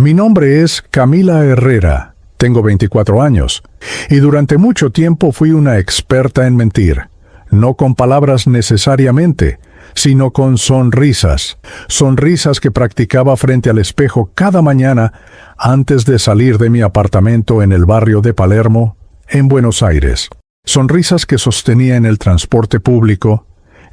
Mi nombre es Camila Herrera, tengo 24 años, y durante mucho tiempo fui una experta en mentir, no con palabras necesariamente, sino con sonrisas, sonrisas que practicaba frente al espejo cada mañana antes de salir de mi apartamento en el barrio de Palermo, en Buenos Aires. Sonrisas que sostenía en el transporte público,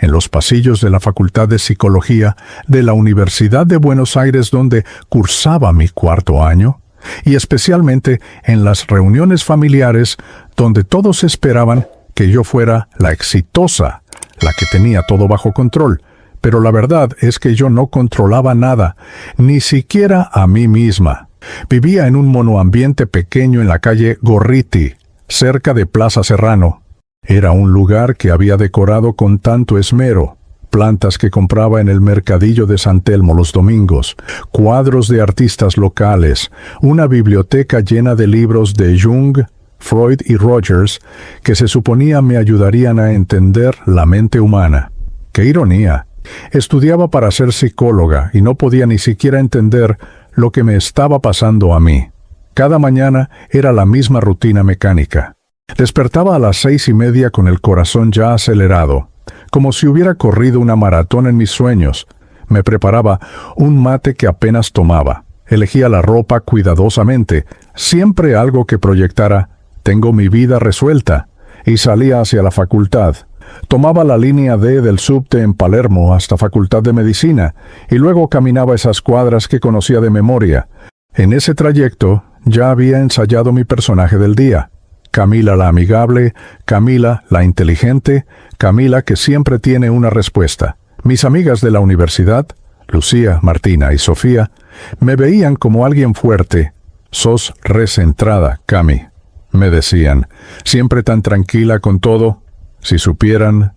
en los pasillos de la Facultad de Psicología de la Universidad de Buenos Aires donde cursaba mi cuarto año, y especialmente en las reuniones familiares donde todos esperaban que yo fuera la exitosa, la que tenía todo bajo control, pero la verdad es que yo no controlaba nada, ni siquiera a mí misma. Vivía en un monoambiente pequeño en la calle Gorriti, cerca de Plaza Serrano. Era un lugar que había decorado con tanto esmero, plantas que compraba en el mercadillo de San Telmo los domingos, cuadros de artistas locales, una biblioteca llena de libros de Jung, Freud y Rogers, que se suponía me ayudarían a entender la mente humana. ¡Qué ironía! Estudiaba para ser psicóloga y no podía ni siquiera entender lo que me estaba pasando a mí. Cada mañana era la misma rutina mecánica. Despertaba a las 6:30 con el corazón ya acelerado, como si hubiera corrido una maratón en mis sueños. Me preparaba un mate que apenas tomaba. Elegía la ropa cuidadosamente, siempre algo que proyectara «tengo mi vida resuelta», y salía hacia la facultad. Tomaba la línea D del subte en Palermo hasta Facultad de Medicina, y luego caminaba esas cuadras que conocía de memoria. En ese trayecto ya había ensayado mi personaje del día. Camila la amigable, Camila la inteligente, Camila que siempre tiene una respuesta. Mis amigas de la universidad, Lucía, Martina y Sofía, me veían como alguien fuerte. «Sos recentrada, Cami», me decían, siempre tan tranquila con todo. Si supieran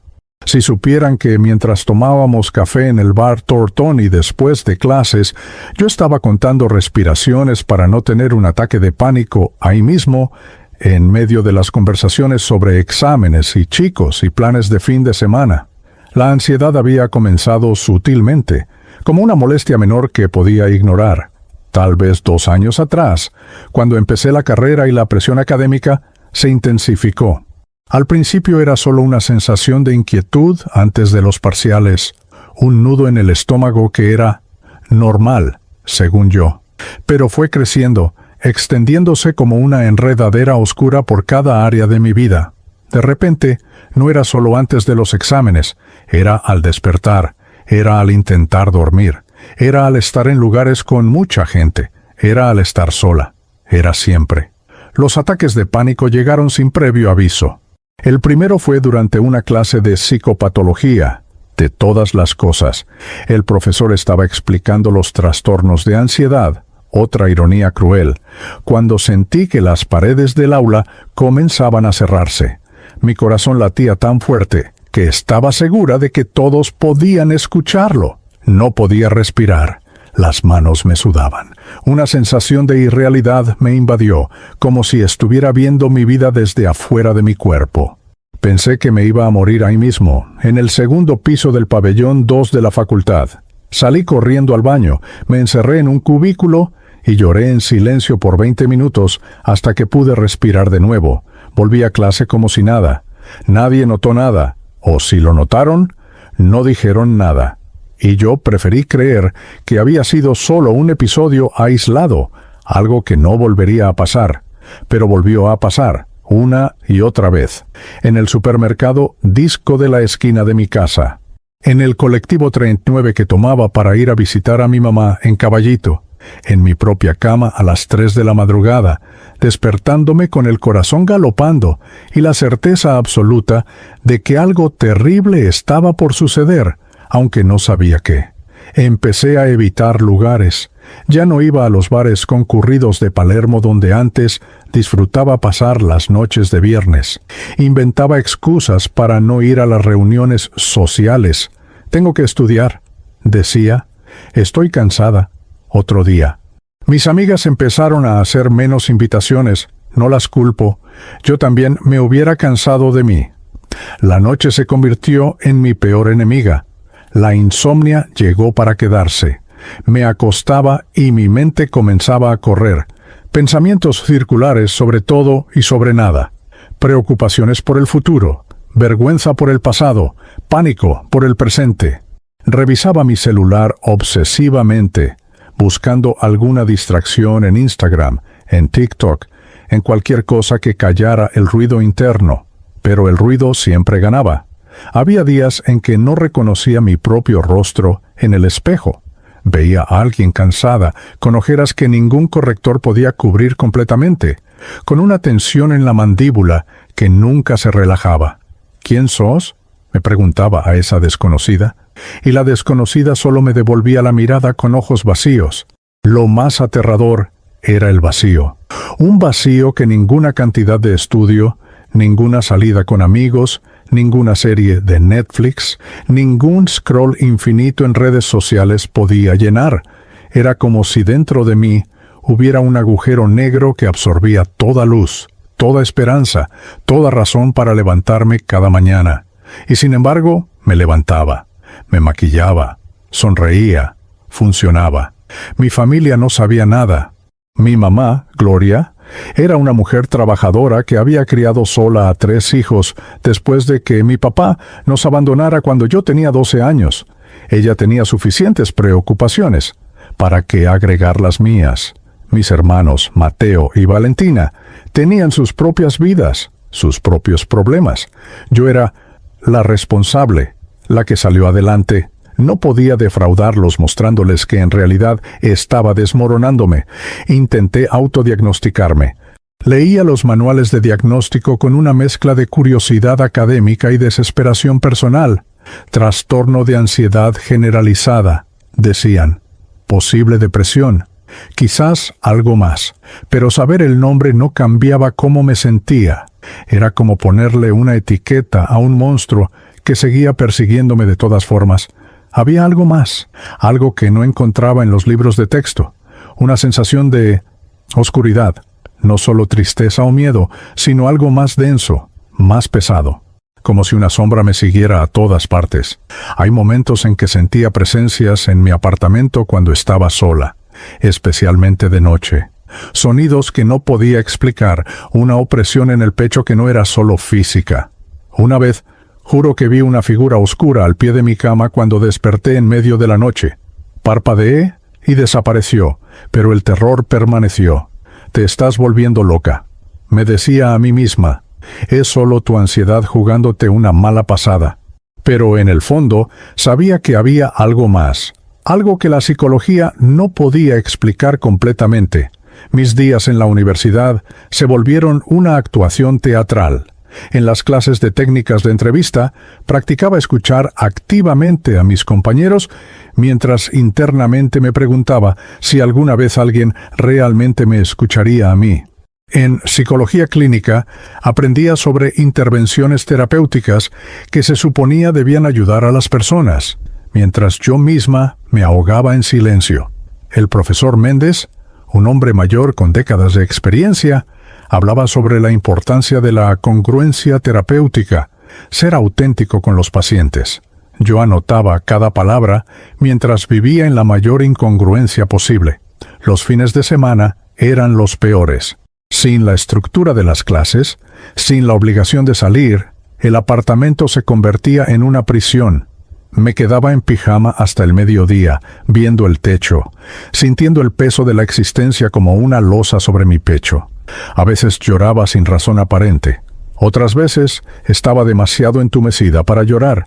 que mientras tomábamos café en el bar Tortoni después de clases, yo estaba contando respiraciones para no tener un ataque de pánico ahí mismo, en medio de las conversaciones sobre exámenes y chicos y planes de fin de semana. La ansiedad había comenzado sutilmente, como una molestia menor que podía ignorar. Tal vez 2 años atrás, cuando empecé la carrera y la presión académica se intensificó. Al principio era solo una sensación de inquietud antes de los parciales, un nudo en el estómago que era normal, según yo. Pero fue creciendo, extendiéndose como una enredadera oscura por cada área de mi vida. De repente, no era solo antes de los exámenes, era al despertar, era al intentar dormir, era al estar en lugares con mucha gente, era al estar sola, era siempre. Los ataques de pánico llegaron sin previo aviso. El primero fue durante una clase de psicopatología, de todas las cosas. El profesor estaba explicando los trastornos de ansiedad. Otra ironía cruel, cuando sentí que las paredes del aula comenzaban a cerrarse. Mi corazón latía tan fuerte que estaba segura de que todos podían escucharlo. No podía respirar. Las manos me sudaban. Una sensación de irrealidad me invadió, como si estuviera viendo mi vida desde afuera de mi cuerpo. Pensé que me iba a morir ahí mismo, en el segundo piso del pabellón 2 de la facultad. Salí corriendo al baño, me encerré en un cubículo y lloré en silencio por 20 minutos hasta que pude respirar de nuevo. Volví a clase como si nada. Nadie notó nada, o si lo notaron, no dijeron nada. Y yo preferí creer que había sido solo un episodio aislado, algo que no volvería a pasar. Pero volvió a pasar, una y otra vez. En el supermercado Disco de la esquina de mi casa. En el colectivo 39 que tomaba para ir a visitar a mi mamá en Caballito. En mi propia cama a las 3 de la madrugada, despertándome con el corazón galopando y la certeza absoluta de que algo terrible estaba por suceder, aunque no sabía qué. Empecé a evitar lugares. Ya no iba a los bares concurridos de Palermo donde antes disfrutaba pasar las noches de viernes. Inventaba excusas para no ir a las reuniones sociales. «Tengo que estudiar», decía. «Estoy cansada». Otro día. Mis amigas empezaron a hacer menos invitaciones. No las culpo. Yo también me hubiera cansado de mí. La noche se convirtió en mi peor enemiga. La insomnia llegó para quedarse. Me acostaba y mi mente comenzaba a correr. Pensamientos circulares sobre todo y sobre nada. Preocupaciones por el futuro, vergüenza por el pasado, pánico por el presente. Revisaba mi celular obsesivamente, buscando alguna distracción en Instagram, en TikTok, en cualquier cosa que callara el ruido interno. Pero el ruido siempre ganaba. Había días en que no reconocía mi propio rostro en el espejo. Veía a alguien cansada, con ojeras que ningún corrector podía cubrir completamente, con una tensión en la mandíbula que nunca se relajaba. ¿Quién sos?, me preguntaba a esa desconocida, y la desconocida solo me devolvía la mirada con ojos vacíos. Lo más aterrador era el vacío. Un vacío que ninguna cantidad de estudio, ninguna salida con amigos, ninguna serie de Netflix, ningún scroll infinito en redes sociales podía llenar. Era como si dentro de mí hubiera un agujero negro que absorbía toda luz, toda esperanza, toda razón para levantarme cada mañana. Y sin embargo, me levantaba, me maquillaba, sonreía, funcionaba. Mi familia no sabía nada. Mi mamá, Gloria, era una mujer trabajadora que había criado sola a 3 hijos después de que mi papá nos abandonara cuando yo tenía 12 años. Ella tenía suficientes preocupaciones. ¿Para qué agregar las mías? Mis hermanos, Mateo y Valentina, tenían sus propias vidas, sus propios problemas. Yo era la responsable, la que salió adelante. No podía defraudarlos mostrándoles que en realidad estaba desmoronándome. Intenté autodiagnosticarme. Leía los manuales de diagnóstico con una mezcla de curiosidad académica y desesperación personal. Trastorno de ansiedad generalizada, decían. Posible depresión. Quizás algo más. Pero saber el nombre no cambiaba cómo me sentía. Era como ponerle una etiqueta a un monstruo que seguía persiguiéndome de todas formas. Había algo más, algo que no encontraba en los libros de texto, una sensación de oscuridad, no solo tristeza o miedo, sino algo más denso, más pesado, como si una sombra me siguiera a todas partes. Hay momentos en que sentía presencias en mi apartamento cuando estaba sola, especialmente de noche. Sonidos que no podía explicar, una opresión en el pecho que no era solo física. Una vez, juro que vi una figura oscura al pie de mi cama cuando desperté en medio de la noche. Parpadeé y desapareció, pero el terror permaneció. Te estás volviendo loca. Me decía a mí misma, es solo tu ansiedad jugándote una mala pasada. Pero en el fondo sabía que había algo más, algo que la psicología no podía explicar completamente. Mis días en la universidad se volvieron una actuación teatral. En las clases de técnicas de entrevista, practicaba escuchar activamente a mis compañeros, mientras internamente me preguntaba si alguna vez alguien realmente me escucharía a mí. En psicología clínica, aprendía sobre intervenciones terapéuticas que se suponía debían ayudar a las personas, mientras yo misma me ahogaba en silencio. El profesor Méndez, un hombre mayor con décadas de experiencia, hablaba sobre la importancia de la congruencia terapéutica, ser auténtico con los pacientes. Yo anotaba cada palabra mientras vivía en la mayor incongruencia posible. Los fines de semana eran los peores. Sin la estructura de las clases, sin la obligación de salir, el apartamento se convertía en una prisión. Me quedaba en pijama hasta el mediodía, viendo el techo, sintiendo el peso de la existencia como una losa sobre mi pecho. A veces lloraba sin razón aparente. Otras veces estaba demasiado entumecida para llorar.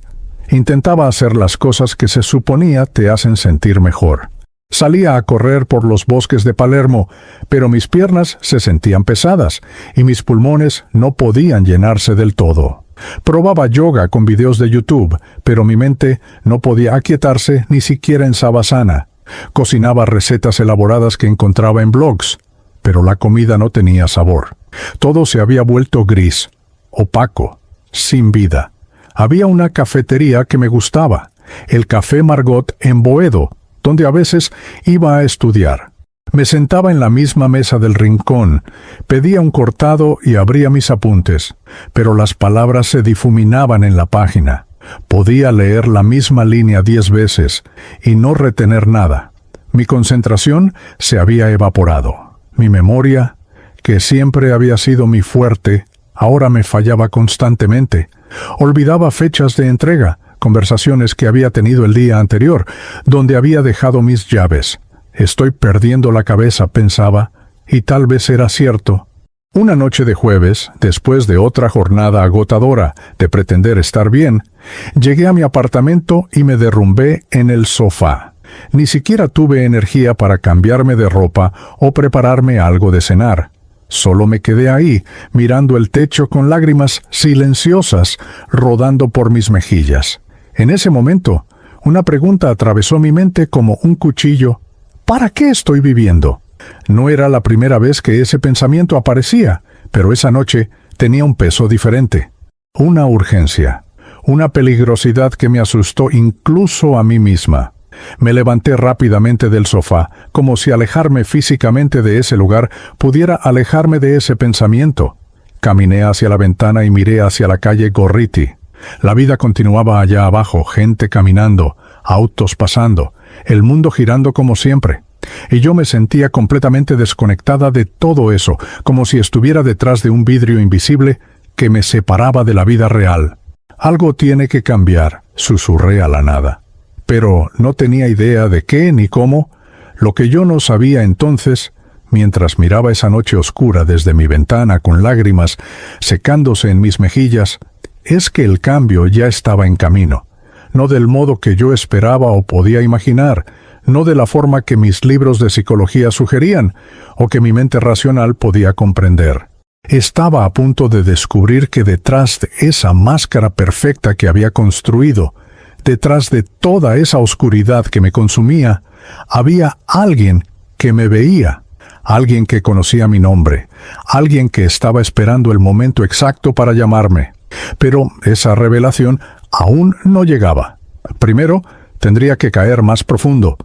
Intentaba hacer las cosas que se suponía te hacen sentir mejor. Salía a correr por los bosques de Palermo, pero mis piernas se sentían pesadas y mis pulmones no podían llenarse del todo. Probaba yoga con videos de YouTube, pero mi mente no podía aquietarse ni siquiera en savasana. Cocinaba recetas elaboradas que encontraba en blogs, pero la comida no tenía sabor. Todo se había vuelto gris, opaco, sin vida. Había una cafetería que me gustaba, el Café Margot en Boedo, donde a veces iba a estudiar. Me sentaba en la misma mesa del rincón, pedía un cortado y abría mis apuntes, pero las palabras se difuminaban en la página. Podía leer la misma línea 10 veces y no retener nada. Mi concentración se había evaporado. Mi memoria, que siempre había sido mi fuerte, ahora me fallaba constantemente. Olvidaba fechas de entrega, conversaciones que había tenido el día anterior, donde había dejado mis llaves. Estoy perdiendo la cabeza, pensaba, y tal vez era cierto. Una noche de jueves, después de otra jornada agotadora de pretender estar bien, llegué a mi apartamento y me derrumbé en el sofá. Ni siquiera tuve energía para cambiarme de ropa o prepararme algo de cenar. Solo me quedé ahí, mirando el techo con lágrimas silenciosas rodando por mis mejillas. En ese momento, una pregunta atravesó mi mente como un cuchillo. ¿Para qué estoy viviendo? No era la primera vez que ese pensamiento aparecía, pero esa noche tenía un peso diferente. Una urgencia, una peligrosidad que me asustó incluso a mí misma. Me levanté rápidamente del sofá, como si alejarme físicamente de ese lugar pudiera alejarme de ese pensamiento. Caminé hacia la ventana y miré hacia la calle Gorriti. La vida continuaba allá abajo, gente caminando, autos pasando, el mundo girando como siempre. Y yo me sentía completamente desconectada de todo eso, como si estuviera detrás de un vidrio invisible que me separaba de la vida real. Algo tiene que cambiar, susurré a la nada. Pero no tenía idea de qué ni cómo. Lo que yo no sabía entonces, mientras miraba esa noche oscura desde mi ventana con lágrimas secándose en mis mejillas, es que el cambio ya estaba en camino. No del modo que yo esperaba o podía imaginar, no de la forma que mis libros de psicología sugerían o que mi mente racional podía comprender. Estaba a punto de descubrir que detrás de esa máscara perfecta que había construido, detrás de toda esa oscuridad que me consumía, había alguien que me veía, alguien que conocía mi nombre, alguien que estaba esperando el momento exacto para llamarme. Pero esa revelación aún no llegaba. Primero, tendría que caer más profundo.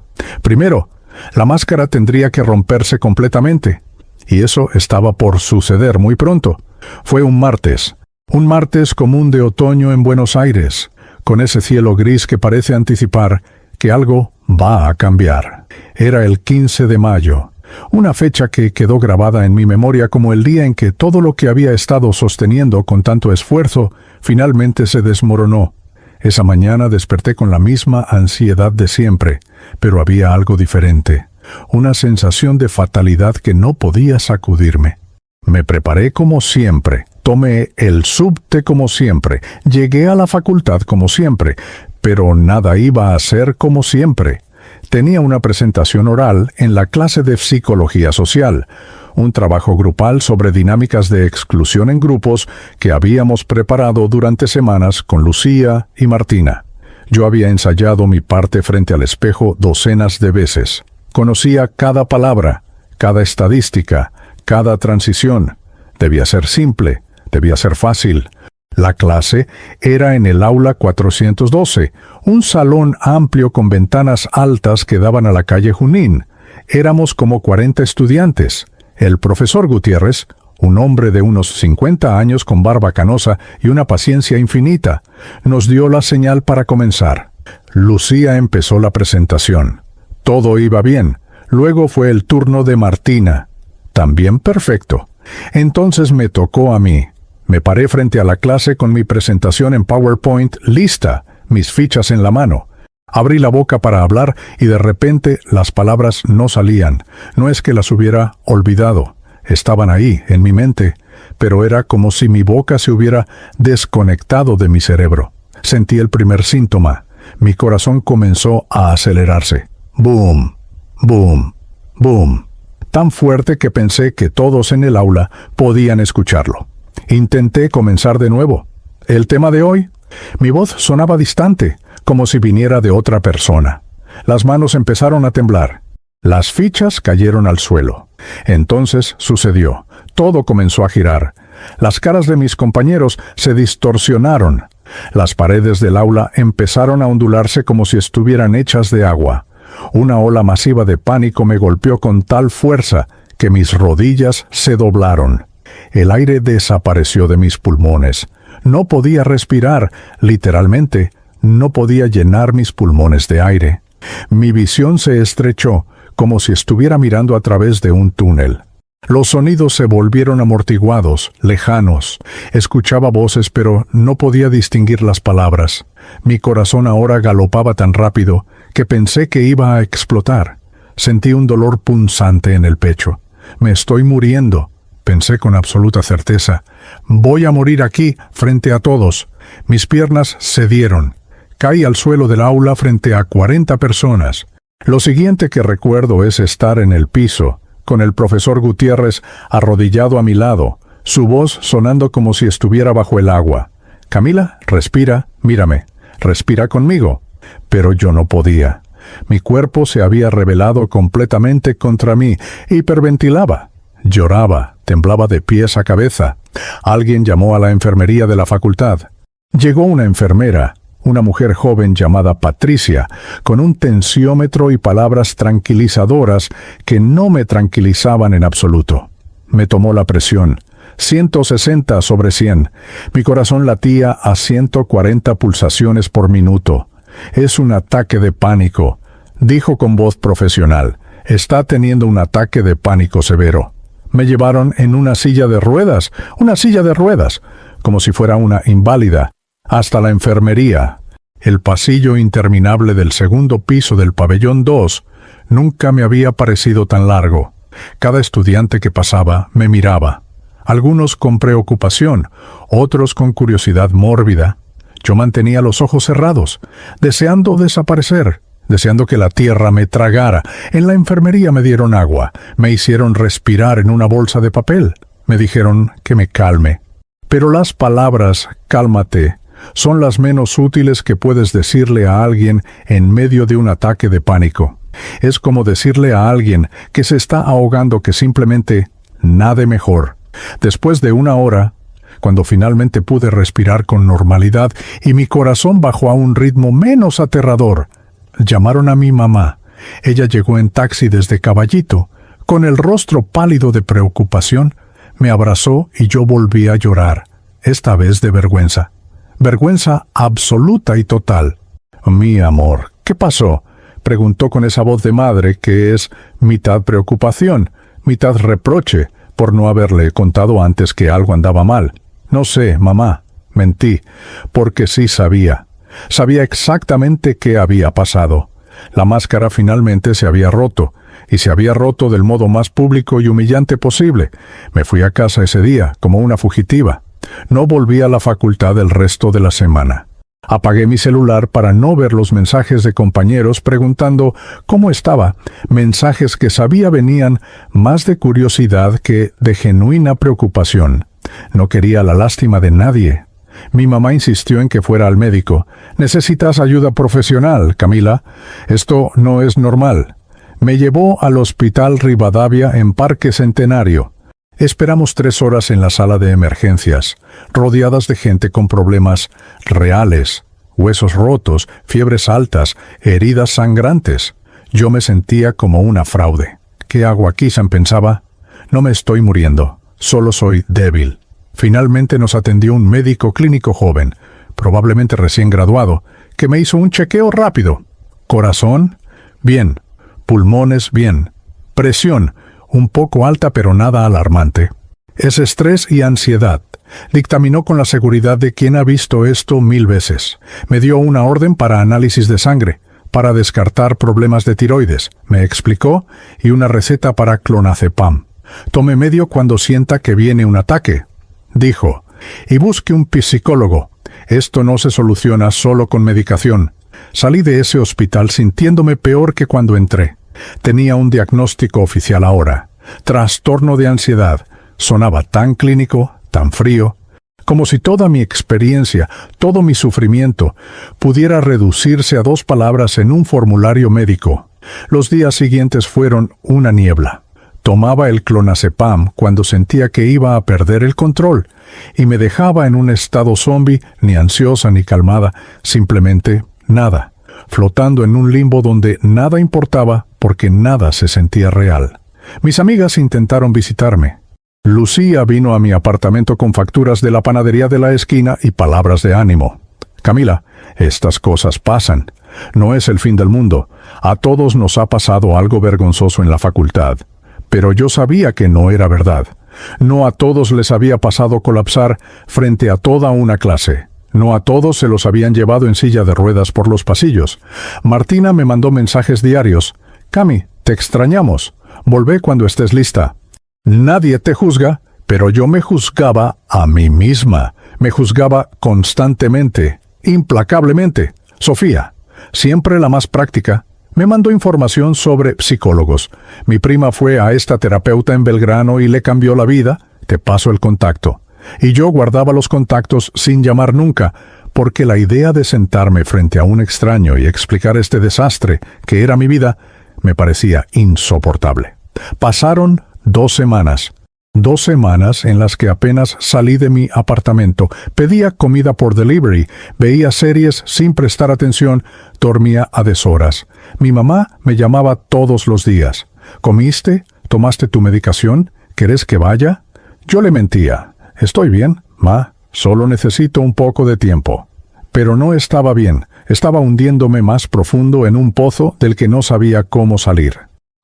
Primero, la máscara tendría que romperse completamente. Y eso estaba por suceder muy pronto. Fue un martes común de otoño en Buenos Aires, con ese cielo gris que parece anticipar que algo va a cambiar. Era el 15 de mayo, una fecha que quedó grabada en mi memoria como el día en que todo lo que había estado sosteniendo con tanto esfuerzo finalmente se desmoronó. Esa mañana desperté con la misma ansiedad de siempre, pero había algo diferente, una sensación de fatalidad que no podía sacudirme. Me preparé como siempre, tomé el subte como siempre, llegué a la facultad como siempre, pero nada iba a ser como siempre. Tenía una presentación oral en la clase de psicología social, un trabajo grupal sobre dinámicas de exclusión en grupos que habíamos preparado durante semanas con Lucía y Martina. Yo había ensayado mi parte frente al espejo docenas de veces. Conocía cada palabra, cada estadística, cada transición. Debía ser simple, debía ser fácil. La clase era en el aula 412, un salón amplio con ventanas altas que daban a la calle Junín. Éramos como 40 estudiantes. El profesor Gutiérrez, un hombre de unos 50 años con barba canosa y una paciencia infinita, nos dio la señal para comenzar. Lucía empezó la presentación. Todo iba bien. Luego fue el turno de Martina. También perfecto. Entonces me tocó a mí. Me paré frente a la clase con mi presentación en PowerPoint lista, mis fichas en la mano. Abrí la boca para hablar y de repente las palabras no salían. No es que las hubiera olvidado. Estaban ahí, en mi mente, pero era como si mi boca se hubiera desconectado de mi cerebro. Sentí el primer síntoma. Mi corazón comenzó a acelerarse. ¡Boom! ¡Boom! ¡Boom! Tan fuerte que pensé que todos en el aula podían escucharlo. Intenté comenzar de nuevo. ¿El tema de hoy? Mi voz sonaba distante, como si viniera de otra persona. Las manos empezaron a temblar. Las fichas cayeron al suelo. Entonces sucedió. Todo comenzó a girar. Las caras de mis compañeros se distorsionaron. Las paredes del aula empezaron a ondularse como si estuvieran hechas de agua. Una ola masiva de pánico me golpeó con tal fuerza que mis rodillas se doblaron. El aire desapareció de mis pulmones. No podía respirar, literalmente, no podía llenar mis pulmones de aire. Mi visión se estrechó, como si estuviera mirando a través de un túnel. Los sonidos se volvieron amortiguados, lejanos. Escuchaba voces, pero no podía distinguir las palabras. Mi corazón ahora galopaba tan rápido que pensé que iba a explotar. Sentí un dolor punzante en el pecho. Me estoy muriendo, pensé con absoluta certeza. Voy a morir aquí, frente a todos. Mis piernas cedieron. Caí al suelo del aula frente a 40 personas. Lo siguiente que recuerdo es estar en el piso, con el profesor Gutiérrez arrodillado a mi lado, su voz sonando como si estuviera bajo el agua. «Camila, respira, mírame, respira conmigo». Pero yo no podía. Mi cuerpo se había rebelado completamente contra mí, hiperventilaba, lloraba, temblaba de pies a cabeza. Alguien llamó a la enfermería de la facultad. Llegó una enfermera, una mujer joven llamada Patricia, con un tensiómetro y palabras tranquilizadoras que no me tranquilizaban en absoluto. Me tomó la presión, 160/100. Mi corazón latía a 140 pulsaciones por minuto. «Es un ataque de pánico», dijo con voz profesional. «Está teniendo un ataque de pánico severo». Me llevaron en una silla de ruedas, como si fuera una inválida, hasta la enfermería. El pasillo interminable del segundo piso del pabellón 2 nunca me había parecido tan largo. Cada estudiante que pasaba me miraba. Algunos con preocupación, otros con curiosidad mórbida. Yo mantenía los ojos cerrados, deseando desaparecer, deseando que la tierra me tragara. En la enfermería me dieron agua, me hicieron respirar en una bolsa de papel. Me dijeron que me calme. Pero las palabras «cálmate» son las menos útiles que puedes decirle a alguien en medio de un ataque de pánico. Es como decirle a alguien que se está ahogando que simplemente nade mejor. Después de una hora, cuando finalmente pude respirar con normalidad y mi corazón bajó a un ritmo menos aterrador, llamaron a mi mamá. Ella llegó en taxi desde Caballito, con el rostro pálido de preocupación. Me abrazó y yo volví a llorar, esta vez de vergüenza. Vergüenza absoluta y total. «Mi amor, ¿qué pasó?», preguntó con esa voz de madre que es mitad preocupación, mitad reproche por no haberle contado antes que algo andaba mal. «No sé, mamá», mentí, porque sí sabía. Sabía exactamente qué había pasado. La máscara finalmente se había roto, y se había roto del modo más público y humillante posible. Me fui a casa ese día, como una fugitiva. No volví a la facultad el resto de la semana. Apagué mi celular para no ver los mensajes de compañeros preguntando cómo estaba, mensajes que sabía venían más de curiosidad que de genuina preocupación. No quería la lástima de nadie. Mi mamá insistió en que fuera al médico. «Necesitas ayuda profesional, Camila. Esto no es normal». Me llevó al Hospital Rivadavia en Parque Centenario. Esperamos 3 horas en la sala de emergencias, rodeadas de gente con problemas reales, huesos rotos, fiebres altas, heridas sangrantes. Yo me sentía como una fraude. «¿Qué hago aquí?», pensaba. «No me estoy muriendo, solo soy débil». Finalmente nos atendió un médico clínico joven, probablemente recién graduado, que me hizo un chequeo rápido. Corazón, bien. Pulmones, bien. Presión, un poco alta pero nada alarmante. Es estrés y ansiedad. Dictaminó con la seguridad de quien ha visto esto 1000 veces. Me dio una orden para análisis de sangre, para descartar problemas de tiroides, me explicó, y una receta para clonazepam. Tome medio cuando sienta que viene un ataque, dijo, y busque un psicólogo. Esto no se soluciona solo con medicación. Salí de ese hospital sintiéndome peor que cuando entré. Tenía un diagnóstico oficial ahora. Trastorno de ansiedad. Sonaba tan clínico, tan frío, como si toda mi experiencia, todo mi sufrimiento, pudiera reducirse a 2 palabras en un formulario médico. Los días siguientes fueron una niebla. Tomaba el clonazepam cuando sentía que iba a perder el control, y me dejaba en un estado zombie, ni ansiosa ni calmada, simplemente nada, flotando en un limbo donde nada importaba porque nada se sentía real. Mis amigas intentaron visitarme. Lucía vino a mi apartamento con facturas de la panadería de la esquina y palabras de ánimo. «Camila, estas cosas pasan. No es el fin del mundo. A todos nos ha pasado algo vergonzoso en la facultad. Pero yo sabía que no era verdad. No a todos les había pasado colapsar frente a toda una clase. No a todos se los habían llevado en silla de ruedas por los pasillos. Martina me mandó mensajes diarios. «Cami, te extrañamos. Volvé cuando estés lista». Nadie te juzga, pero yo me juzgaba a mí misma. Me juzgaba constantemente, implacablemente. Sofía, siempre la más práctica, me mandó información sobre psicólogos. Mi prima fue a esta terapeuta en Belgrano y le cambió la vida. Te paso el contacto. Y yo guardaba los contactos sin llamar nunca, porque la idea de sentarme frente a un extraño y explicar este desastre que era mi vida me parecía insoportable. Pasaron 2 semanas. 2 semanas en las que apenas salí de mi apartamento, pedía comida por delivery, veía series sin prestar atención, dormía a deshoras. Mi mamá me llamaba todos los días. ¿Comiste? ¿Tomaste tu medicación? ¿Querés que vaya? Yo le mentía. Estoy bien, ma, solo necesito un poco de tiempo. Pero no estaba bien, estaba hundiéndome más profundo en un pozo del que no sabía cómo salir.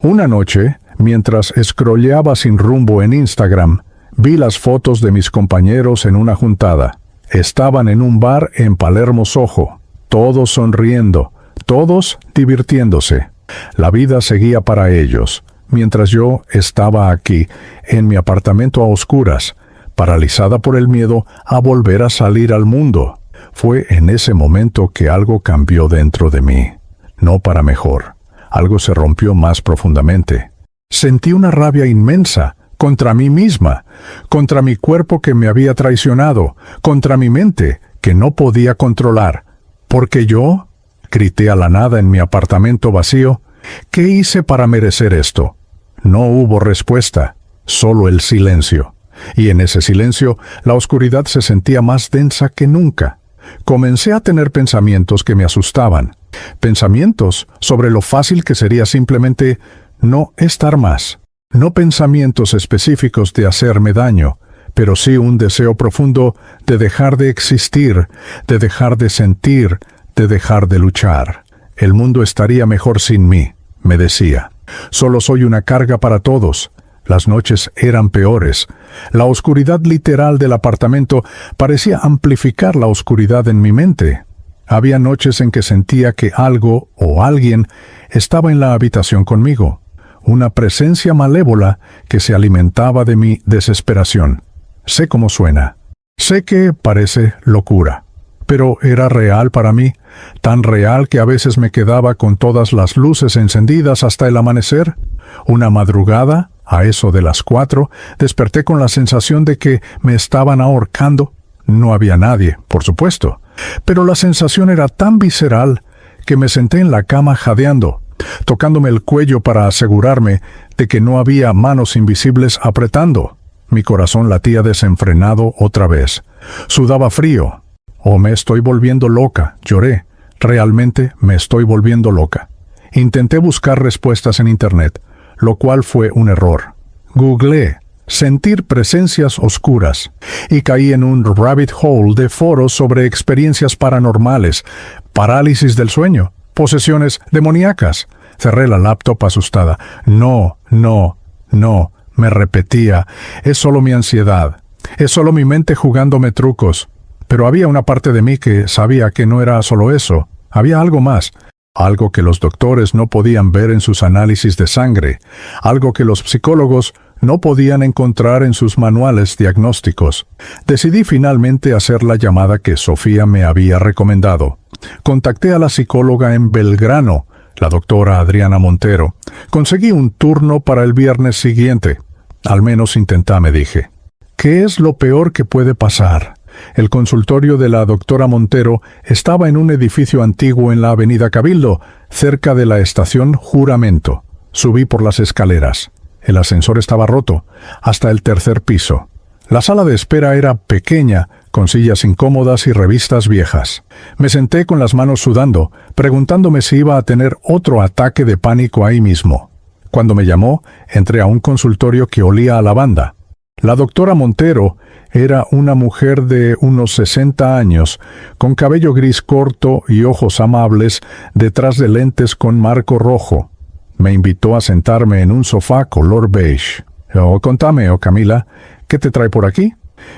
Una noche, mientras scrolleaba sin rumbo en Instagram, vi las fotos de mis compañeros en una juntada. Estaban en un bar en Palermo Soho, todos sonriendo, todos divirtiéndose. La vida seguía para ellos, mientras yo estaba aquí, en mi apartamento a oscuras, paralizada por el miedo a volver a salir al mundo. Fue en ese momento que algo cambió dentro de mí, no para mejor. Algo se rompió más profundamente. Sentí una rabia inmensa contra mí misma, contra mi cuerpo que me había traicionado, contra mi mente que no podía controlar. Porque yo, grité a la nada en mi apartamento vacío, ¿qué hice para merecer esto? No hubo respuesta, solo el silencio. Y en ese silencio, la oscuridad se sentía más densa que nunca. Comencé a tener pensamientos que me asustaban. Pensamientos sobre lo fácil que sería simplemente no estar más. No pensamientos específicos de hacerme daño, pero sí un deseo profundo de dejar de existir, de dejar de sentir, de dejar de luchar. El mundo estaría mejor sin mí, me decía. Solo soy una carga para todos. Las noches eran peores. La oscuridad literal del apartamento parecía amplificar la oscuridad en mi mente. Había noches en que sentía que algo o alguien estaba en la habitación conmigo. Una presencia malévola que se alimentaba de mi desesperación. Sé cómo suena. Sé que parece locura. Pero era real para mí, tan real que a veces me quedaba con todas las luces encendidas hasta el amanecer. Una madrugada, a eso de las 4, desperté con la sensación de que me estaban ahorcando. No había nadie, por supuesto, pero la sensación era tan visceral que me senté en la cama jadeando, tocándome el cuello para asegurarme de que no había manos invisibles apretando. Mi corazón latía desenfrenado otra vez. Sudaba frío. «Oh, me estoy volviendo loca», lloré. «Realmente me estoy volviendo loca». Intenté buscar respuestas en Internet, lo cual fue un error. Googleé «sentir presencias oscuras» y caí en un rabbit hole de foros sobre experiencias paranormales, parálisis del sueño, posesiones demoníacas. Cerré la laptop asustada. No, me repetía, es solo mi ansiedad, es solo mi mente jugándome trucos. Pero había una parte de mí que sabía que no era solo eso, había algo más. Algo que los doctores no podían ver en sus análisis de sangre, algo que los psicólogos no podían encontrar en sus manuales diagnósticos. Decidí finalmente hacer la llamada que Sofía me había recomendado. Contacté a la psicóloga en Belgrano, la doctora Adriana Montero. Conseguí un turno para el viernes siguiente. Al menos intentá, me dije. ¿Qué es lo peor que puede pasar? El consultorio de la doctora Montero estaba en un edificio antiguo en la avenida Cabildo, cerca de la estación Juramento. Subí por las escaleras. El ascensor estaba roto, hasta el 3er piso. La sala de espera era pequeña, con sillas incómodas y revistas viejas. Me senté con las manos sudando, preguntándome si iba a tener otro ataque de pánico ahí mismo. Cuando me llamó, entré a un consultorio que olía a lavanda. La doctora Montero era una mujer de unos 60 años, con cabello gris corto y ojos amables detrás de lentes con marco rojo. Me invitó a sentarme en un sofá color beige. Contame, Camila, ¿qué te trae por aquí?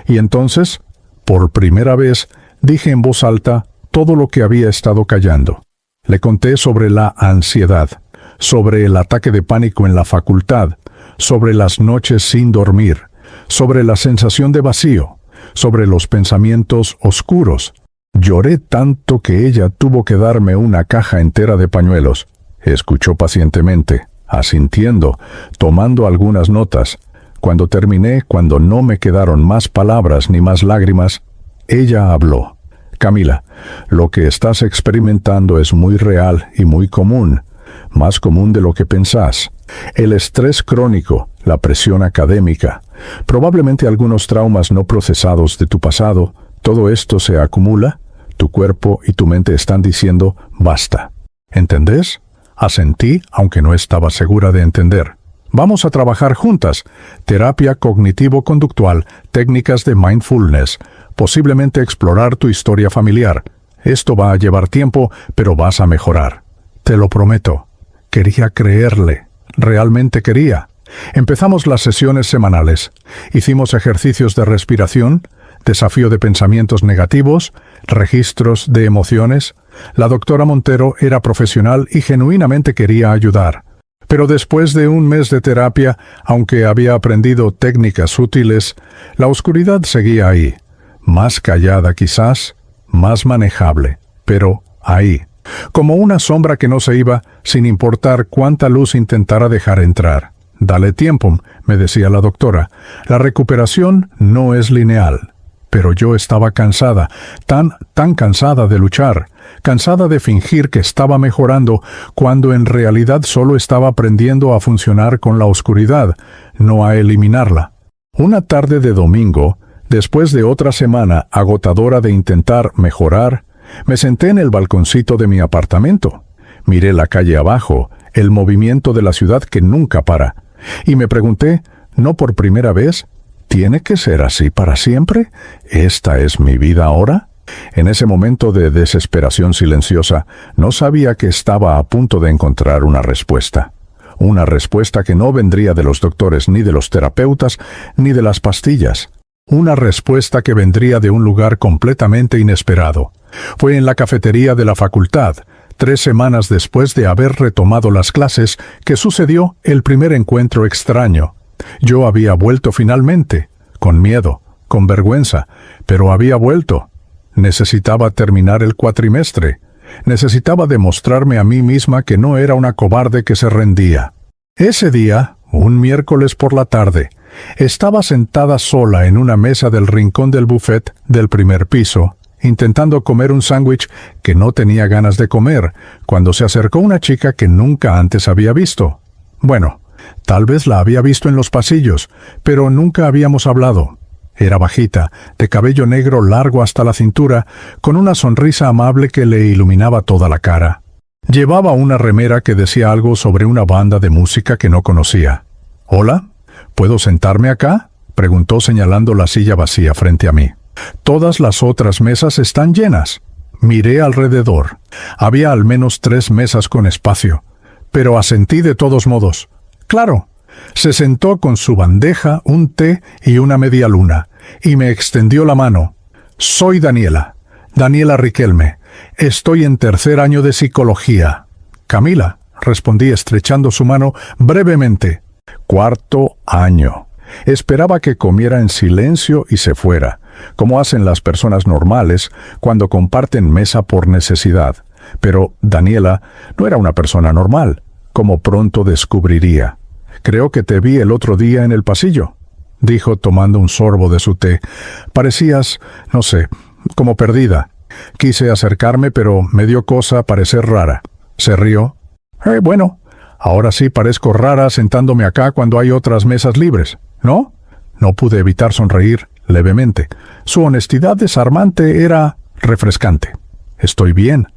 Y entonces, por primera vez, dije en voz alta todo lo que había estado callando. Le conté sobre la ansiedad, sobre el ataque de pánico en la facultad, sobre las noches sin dormir, sobre la sensación de vacío, sobre los pensamientos oscuros. Lloré tanto que ella tuvo que darme una caja entera de pañuelos. Escuchó pacientemente, asintiendo, tomando algunas notas. Cuando terminé, cuando no me quedaron más palabras ni más lágrimas, ella habló. Camila, lo que estás experimentando es muy real y muy común, más común de lo que pensás. El estrés crónico, la presión académica, probablemente algunos traumas no procesados de tu pasado, todo esto se acumula, tu cuerpo y tu mente están diciendo basta. ¿Entendés? Asentí, aunque no estaba segura de entender. Vamos a trabajar juntas. Terapia cognitivo-conductual, técnicas de mindfulness, posiblemente explorar tu historia familiar. Esto va a llevar tiempo, pero vas a mejorar. Te lo prometo. Quería creerle. Realmente quería. Empezamos las sesiones semanales. Hicimos ejercicios de respiración, desafío de pensamientos negativos, registros de emociones. La doctora Montero era profesional y genuinamente quería ayudar. Pero después de un mes de terapia, aunque había aprendido técnicas útiles, la oscuridad seguía ahí. Más callada quizás, más manejable, pero ahí. Como una sombra que no se iba, sin importar cuánta luz intentara dejar entrar. Dale tiempo, me decía la doctora. La recuperación no es lineal. Pero yo estaba cansada, tan cansada de luchar, cansada de fingir que estaba mejorando, cuando en realidad solo estaba aprendiendo a funcionar con la oscuridad, no a eliminarla. Una tarde de domingo, después de otra semana agotadora de intentar mejorar, me senté en el balconcito de mi apartamento. Miré la calle abajo, el movimiento de la ciudad que nunca para, y me pregunté, no por primera vez, ¿tiene que ser así para siempre? ¿Esta es mi vida ahora? En ese momento de desesperación silenciosa, no sabía que estaba a punto de encontrar una respuesta. Una respuesta que no vendría de los doctores, ni de los terapeutas, ni de las pastillas. Una respuesta que vendría de un lugar completamente inesperado. Fue en la cafetería de la facultad, 3 semanas después de haber retomado las clases, que sucedió el primer encuentro extraño. Yo había vuelto finalmente, con miedo, con vergüenza, pero había vuelto. Necesitaba terminar el cuatrimestre. Necesitaba demostrarme a mí misma que no era una cobarde que se rendía. Ese día, un miércoles por la tarde, estaba sentada sola en una mesa del rincón del buffet del primer piso, intentando comer un sándwich que no tenía ganas de comer, cuando se acercó una chica que nunca antes había visto. Bueno, tal vez la había visto en los pasillos, pero nunca habíamos hablado. Era bajita, de cabello negro largo hasta la cintura, con una sonrisa amable que le iluminaba toda la cara. Llevaba una remera que decía algo sobre una banda de música que no conocía. «¿Hola? ¿Puedo sentarme acá?», preguntó señalando la silla vacía frente a mí. «Todas las otras mesas están llenas». Miré alrededor. Había al menos 3 mesas con espacio, pero asentí de todos modos. «Claro». Se sentó con su bandeja, un té y una media luna, y me extendió la mano. «Soy Daniela Riquelme. Estoy en 3er año de psicología». «Camila», respondí estrechando su mano brevemente. «4º año». Esperaba que comiera en silencio y se fuera, como hacen las personas normales cuando comparten mesa por necesidad. Pero Daniela no era una persona normal, como pronto descubriría. «Creo que te vi el otro día en el pasillo», dijo tomando un sorbo de su té. «Parecías, no sé, como perdida. Quise acercarme, pero me dio cosa parecer rara». Se rió. Bueno, ahora sí parezco rara sentándome acá cuando hay otras mesas libres, ¿no?» No pude evitar sonreír levemente. Su honestidad desarmante era refrescante. «Estoy bien».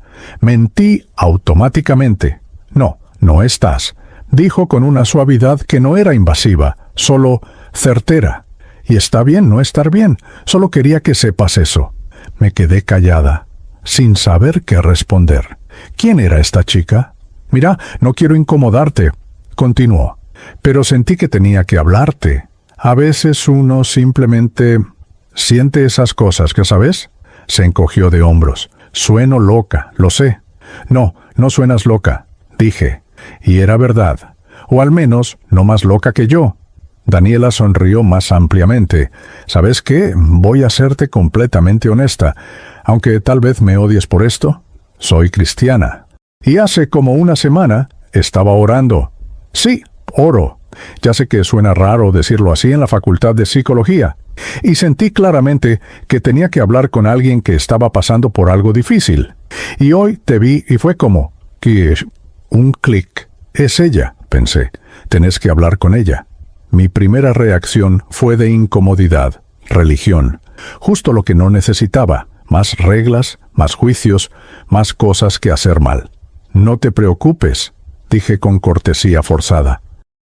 Mentí automáticamente. No estás», dijo con una suavidad que no era invasiva, solo certera. Y está bien no estar bien, solo quería que sepas eso. Me quedé callada, sin saber qué responder. ¿Quién era esta chica? Mira, no quiero incomodarte, continuó, pero sentí que tenía que hablarte. A veces uno simplemente siente esas cosas, ¿qué sabes? Se encogió de hombros. Sueno loca, lo sé. No, no suenas loca, dije. Y era verdad. O al menos, no más loca que yo. Daniela sonrió más ampliamente. ¿Sabes qué? Voy a serte completamente honesta. Aunque tal vez me odies por esto, soy cristiana. Y hace como una semana estaba orando. Sí, oro. Ya sé que suena raro decirlo así en la Facultad de Psicología. Y sentí claramente que tenía que hablar con alguien que estaba pasando por algo difícil. Y hoy te vi y fue como que un clic. Es ella, pensé. Tenés que hablar con ella. Mi primera reacción fue de incomodidad, religión. Justo lo que no necesitaba. Más reglas, más juicios, más cosas que hacer mal. No te preocupes, dije con cortesía forzada.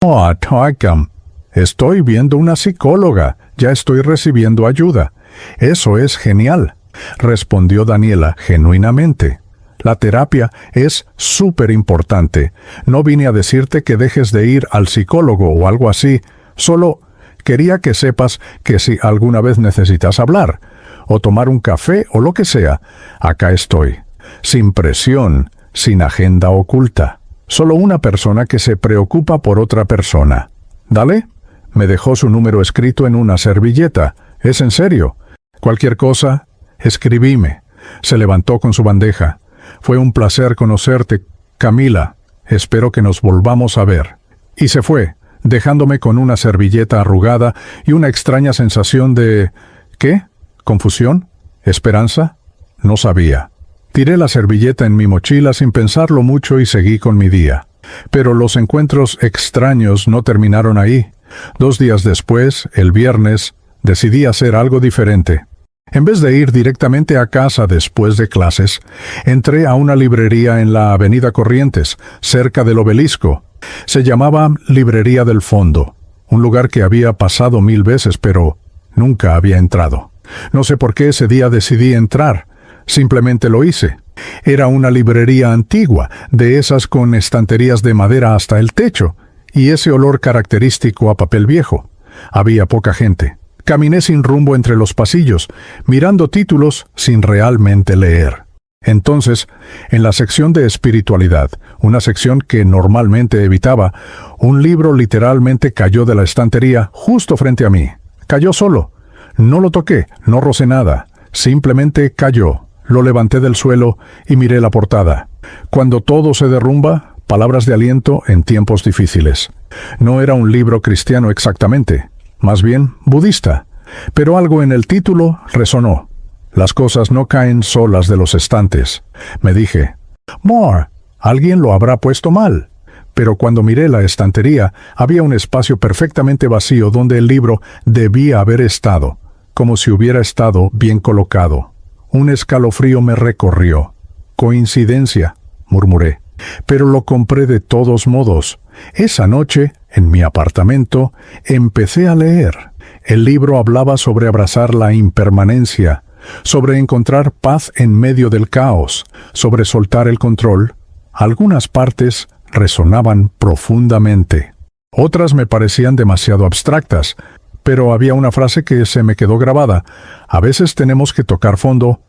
Oh, Toikam. Estoy viendo una psicóloga. Ya estoy recibiendo ayuda. Eso es genial, respondió Daniela genuinamente. La terapia es súper importante. No vine a decirte que dejes de ir al psicólogo o algo así. Solo quería que sepas que si alguna vez necesitas hablar, o tomar un café o lo que sea, acá estoy. Sin presión, sin agenda oculta. Solo una persona que se preocupa por otra persona. ¿Dale? Me dejó su número escrito en una servilleta. ¿Es en serio? Cualquier cosa, escribime. Se levantó con su bandeja. Fue un placer conocerte, Camila. Espero que nos volvamos a ver. Y se fue, dejándome con una servilleta arrugada y una extraña sensación de... ¿Qué? ¿Confusión? ¿Esperanza? No sabía. Tiré la servilleta en mi mochila sin pensarlo mucho y seguí con mi día. Pero los encuentros extraños no terminaron ahí. 2 días después, el viernes, decidí hacer algo diferente. En vez de ir directamente a casa después de clases, entré a una librería en la Avenida Corrientes, cerca del Obelisco. Se llamaba Librería del Fondo, un lugar que había pasado 1000 veces, pero nunca había entrado. No sé por qué ese día decidí entrar. Simplemente lo hice. Era una librería antigua, de esas con estanterías de madera hasta el techo, y ese olor característico a papel viejo. Había poca gente. Caminé sin rumbo entre los pasillos, mirando títulos sin realmente leer. Entonces, en la sección de espiritualidad, una sección que normalmente evitaba, un libro literalmente cayó de la estantería justo frente a mí. Cayó solo. No lo toqué, no rocé nada. Simplemente cayó. Lo levanté del suelo y miré la portada. Cuando todo se derrumba, palabras de aliento en tiempos difíciles. No era un libro cristiano exactamente, más bien budista, pero algo en el título resonó. Las cosas no caen solas de los estantes. Me dije, More, alguien lo habrá puesto mal. Pero cuando miré la estantería, había un espacio perfectamente vacío donde el libro debía haber estado, como si hubiera estado bien colocado. Un escalofrío me recorrió. Coincidencia, murmuré. Pero lo compré de todos modos. Esa noche, en mi apartamento, empecé a leer. El libro hablaba sobre abrazar la impermanencia, sobre encontrar paz en medio del caos, sobre soltar el control. Algunas partes resonaban profundamente. Otras me parecían demasiado abstractas, pero había una frase que se me quedó grabada. A veces tenemos que tocar fondo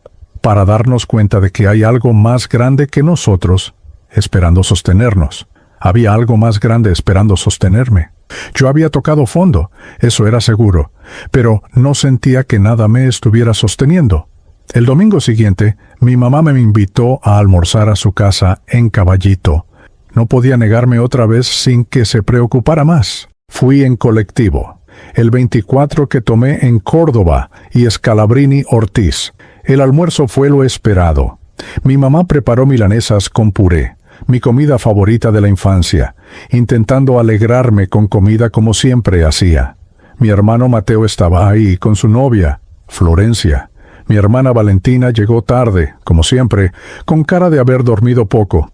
para darnos cuenta de que hay algo más grande que nosotros esperando sostenernos. Había algo más grande esperando sostenerme. Yo había tocado fondo, eso era seguro, pero no sentía que nada me estuviera sosteniendo. El domingo siguiente, mi mamá me invitó a almorzar a su casa en Caballito. No podía negarme otra vez sin que se preocupara más. Fui en colectivo. El 24 que tomé en Córdoba y Scalabrini Ortiz. El almuerzo fue lo esperado. Mi mamá preparó milanesas con puré, mi comida favorita de la infancia, intentando alegrarme con comida como siempre hacía. Mi hermano Mateo estaba ahí con su novia, Florencia. Mi hermana Valentina llegó tarde, como siempre, con cara de haber dormido poco.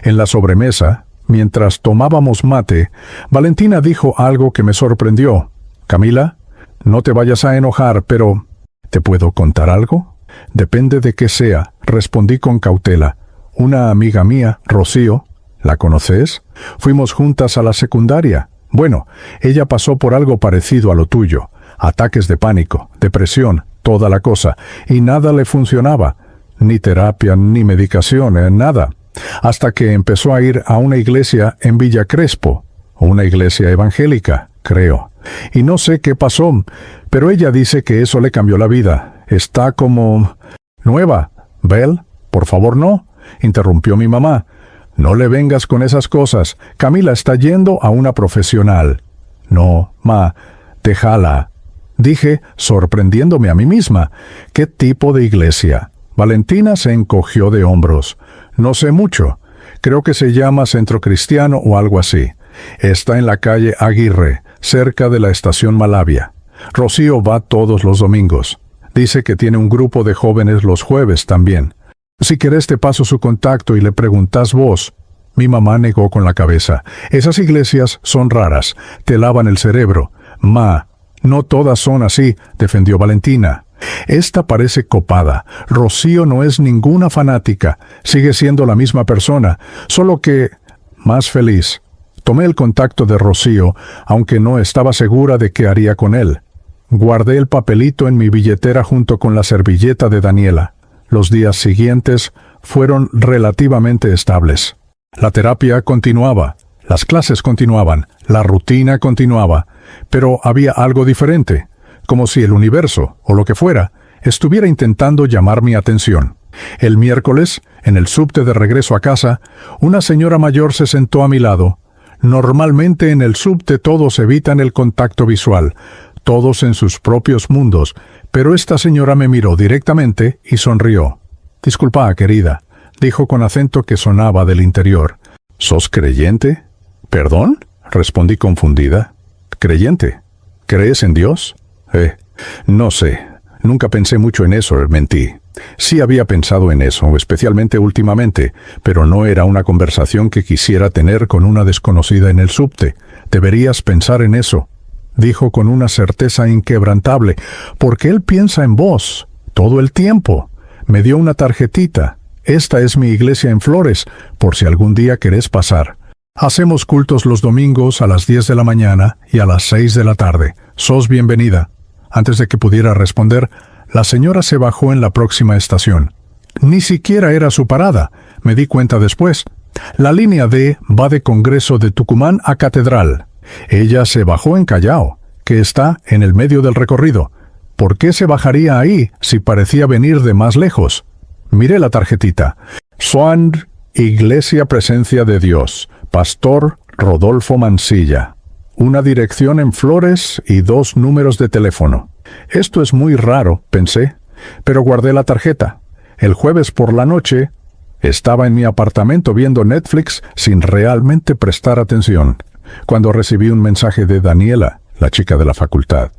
En la sobremesa, mientras tomábamos mate, Valentina dijo algo que me sorprendió. «Camila, No te vayas a enojar, pero ¿te puedo contar algo? Depende de qué sea, respondí con cautela. Una amiga mía, Rocío, ¿la conoces? Fuimos juntas a la secundaria. Bueno, ella pasó por algo parecido a lo tuyo. Ataques de pánico, depresión, toda la cosa, y nada le funcionaba. Ni terapia, ni medicación, nada. Hasta que empezó a ir a una iglesia en Villa Crespo, una iglesia evangélica, creo. Y no sé qué pasó, pero ella dice que eso le cambió la vida. Está como nueva. Bel, por favor no, interrumpió mi mamá. No le vengas con esas cosas. Camila está yendo a una profesional. No, ma, déjala. Dije, sorprendiéndome a mí misma. ¿Qué tipo de iglesia? Valentina se encogió de hombros. No sé mucho. Creo que se llama Centro Cristiano o algo así. Está en la calle Aguirre, cerca de la estación Malavia. Rocío va todos los domingos. Dice que tiene un grupo de jóvenes los jueves también. Si querés te paso su contacto y le preguntás vos. Mi mamá negó con la cabeza. Esas iglesias son raras. Te lavan el cerebro. Ma, no todas son así, defendió Valentina. Esta parece copada. Rocío no es ninguna fanática. Sigue siendo la misma persona, solo que más feliz. Tomé el contacto de Rocío, aunque no estaba segura de qué haría con él. Guardé el papelito en mi billetera junto con la servilleta de Daniela. Los días siguientes fueron relativamente estables. La terapia continuaba, las clases continuaban, la rutina continuaba, pero había algo diferente, como si el universo, o lo que fuera, estuviera intentando llamar mi atención. El miércoles, en el subte de regreso a casa, una señora mayor se sentó a mi lado. Normalmente en el subte todos evitan el contacto visual, todos en sus propios mundos, pero esta señora me miró directamente y sonrió. «Disculpa, querida», dijo con acento que sonaba del interior. «¿Sos creyente?» «¿Perdón?», respondí confundida. «¿Creyente? ¿Crees en Dios?» No sé. Nunca pensé mucho en eso, mentí. Sí había pensado en eso, especialmente últimamente, pero no era una conversación que quisiera tener con una desconocida en el subte. Deberías pensar en eso, dijo con una certeza inquebrantable, porque él piensa en vos, todo el tiempo. Me dio una tarjetita. Esta es mi iglesia en Flores, por si algún día querés pasar. Hacemos cultos los domingos a las 10 de la mañana y a las 6 de la tarde. Sos bienvenida. Antes de que pudiera responder, la señora se bajó en la próxima estación. Ni siquiera era su parada, me di cuenta después. La línea D va de Congreso de Tucumán a Catedral. Ella se bajó en Callao, que está en el medio del recorrido. ¿Por qué se bajaría ahí si parecía venir de más lejos? Miré la tarjetita. Swan, Iglesia Presencia de Dios, Pastor Rodolfo Mansilla. Una dirección en Flores y 2 números de teléfono. Esto es muy raro, pensé, pero guardé la tarjeta. El jueves por la noche estaba en mi apartamento viendo Netflix sin realmente prestar atención, cuando recibí un mensaje de Daniela, la chica de la facultad.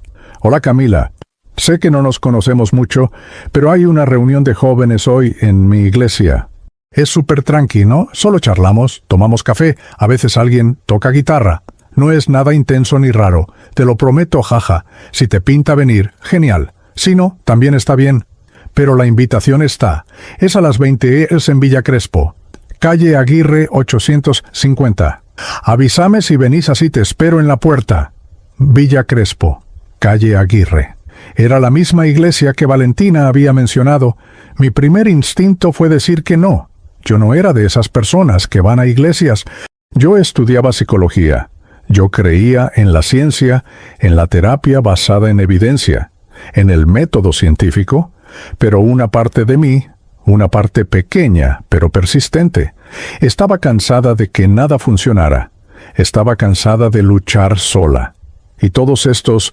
«Hola Camila, sé que no nos conocemos mucho, pero hay una reunión de jóvenes hoy en mi iglesia. Es súper tranqui, ¿no? Solo charlamos, tomamos café, a veces alguien toca guitarra. No es nada intenso ni raro, te lo prometo, jaja. Si te pinta venir, genial. Si no, también está bien. Pero la invitación está. Es a las 20 es en Villa Crespo. Calle Aguirre 850. Avísame si venís, así te espero en la puerta. Villa Crespo, calle Aguirre. Era la misma iglesia que Valentina había mencionado. Mi primer instinto fue decir que no. Yo no era de esas personas que van a iglesias. Yo estudiaba psicología. Yo creía en la ciencia, en la terapia basada en evidencia, en el método científico, pero una parte de mí, una parte pequeña pero persistente, estaba cansada de que nada funcionara. Estaba cansada de luchar sola. Y todos estos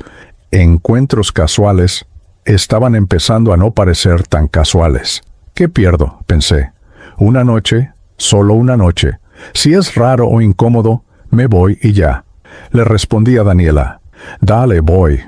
encuentros casuales estaban empezando a no parecer tan casuales. ¿Qué pierdo?, pensé. Una noche, solo una noche. Si es raro o incómodo, me voy y ya. Le respondí a Daniela. Dale, voy.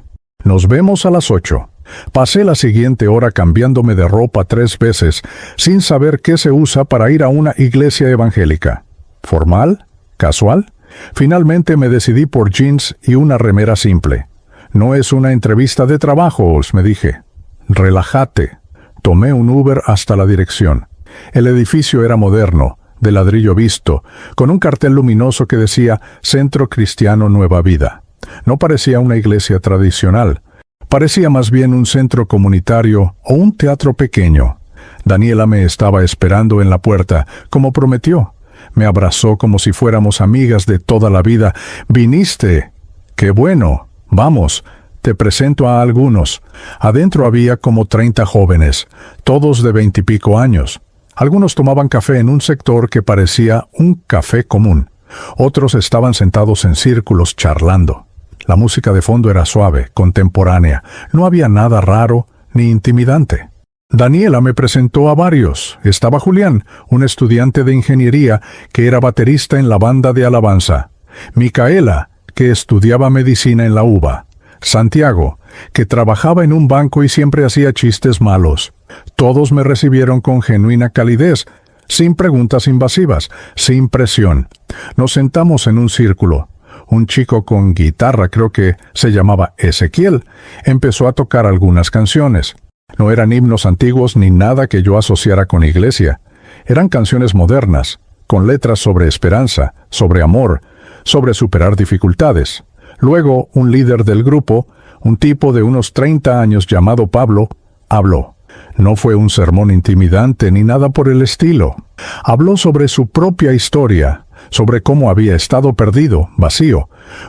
Nos vemos a las 8. Pasé la siguiente hora cambiándome de ropa 3 veces, sin saber qué se usa para ir a una iglesia evangélica. ¿Formal? ¿Casual? Finalmente me decidí por jeans y una remera simple. No es una entrevista de trabajo, me dije. Relájate. Tomé un Uber hasta la dirección. El edificio era moderno, de ladrillo visto, con un cartel luminoso que decía Centro Cristiano Nueva Vida. No parecía una iglesia tradicional. Parecía más bien un centro comunitario o un teatro pequeño. Daniela me estaba esperando en la puerta, como prometió. Me abrazó como si fuéramos amigas de toda la vida. «¿Viniste? ¡Qué bueno! Vamos, te presento a algunos». Adentro había como 30 jóvenes, todos de 20 y pico años. Algunos tomaban café en un sector que parecía un café común. Otros estaban sentados en círculos charlando. La música de fondo era suave, contemporánea. No había nada raro ni intimidante. Daniela me presentó a varios. Estaba Julián, un estudiante de ingeniería que era baterista en la banda de alabanza. Micaela, que estudiaba medicina en la UBA. Santiago, que trabajaba en un banco y siempre hacía chistes malos. Todos me recibieron con genuina calidez, sin preguntas invasivas, sin presión. Nos sentamos en un círculo. Un chico con guitarra, creo que se llamaba Ezequiel, empezó a tocar algunas canciones. No eran himnos antiguos ni nada que yo asociara con iglesia. Eran canciones modernas, con letras sobre esperanza, sobre amor, sobre superar dificultades. Luego, un líder del grupo, un tipo de unos 30 años llamado Pablo, habló. No fue un sermón intimidante ni nada por el estilo. Habló sobre su propia historia, sobre cómo había estado perdido, vacío,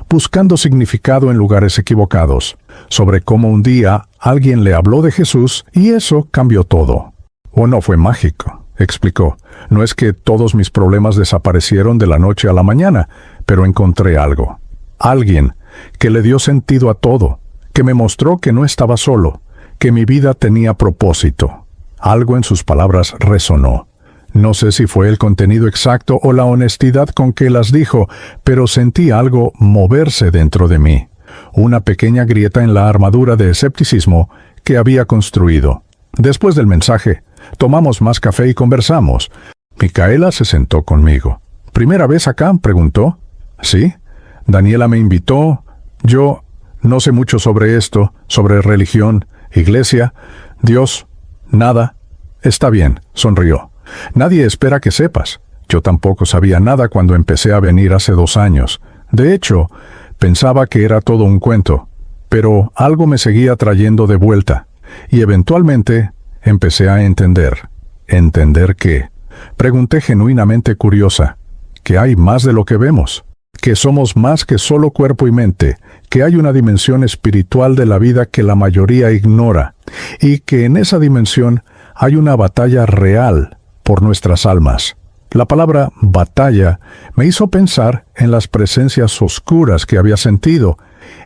buscando significado en lugares equivocados, sobre cómo un día alguien le habló de Jesús y eso cambió todo. «Oh, no fue mágico», explicó. «No es que todos mis problemas desaparecieron de la noche a la mañana, pero encontré algo. Alguien que le dio sentido a todo, que me mostró que no estaba solo, que mi vida tenía propósito». Algo en sus palabras resonó. No sé si fue el contenido exacto o la honestidad con que las dijo, pero sentí algo moverse dentro de mí. Una pequeña grieta en la armadura de escepticismo que había construido. Después del mensaje, tomamos más café y conversamos. Micaela se sentó conmigo. «¿Primera vez acá?», preguntó. «Sí. Daniela me invitó. Yo no sé mucho sobre esto, sobre religión, iglesia, Dios, nada». «Está bien», sonrió. «Nadie espera que sepas. Yo tampoco sabía nada cuando empecé a venir hace 2 años. De hecho, pensaba que era todo un cuento. Pero algo me seguía trayendo de vuelta. Y eventualmente empecé a entender». «¿Entender qué?», pregunté genuinamente curiosa. «Que hay más de lo que vemos. Que somos más que solo cuerpo y mente. Que hay una dimensión espiritual de la vida que la mayoría ignora. Y que en esa dimensión hay una batalla real por nuestras almas». La palabra batalla me hizo pensar en las presencias oscuras que había sentido,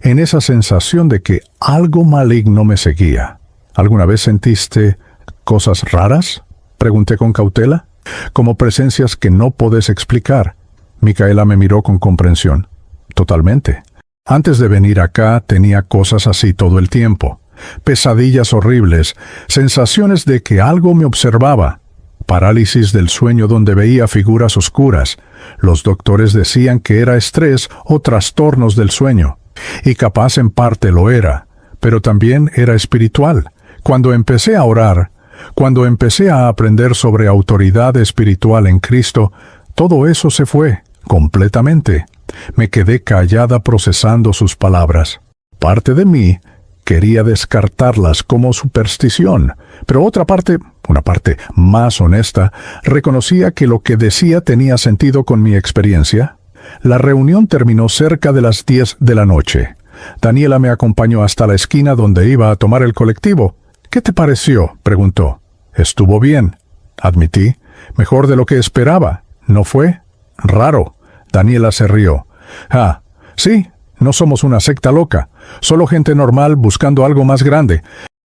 en esa sensación de que algo maligno me seguía. ¿Alguna vez sentiste cosas raras?, pregunté con cautela. «Como presencias que no podés explicar». Micaela me miró con comprensión. «Totalmente. Antes de venir acá tenía cosas así todo el tiempo. Pesadillas horribles, sensaciones de que algo me observaba. Parálisis del sueño donde veía figuras oscuras. Los doctores decían que era estrés o trastornos del sueño. Y capaz en parte lo era, pero también era espiritual. Cuando empecé a orar, cuando empecé a aprender sobre autoridad espiritual en Cristo, todo eso se fue, completamente. Me quedé callada procesando sus palabras. Parte de mí quería descartarlas como superstición, pero otra parte, una parte más honesta, reconocía que lo que decía tenía sentido con mi experiencia. La reunión terminó cerca de las 10 de la noche. Daniela me acompañó hasta la esquina donde iba a tomar el colectivo. «¿Qué te pareció?», preguntó. «Estuvo bien», admití. «Mejor de lo que esperaba, ¿no fue?». «Raro». Daniela se rió. «Ah, sí, no somos una secta loca, solo gente normal buscando algo más grande».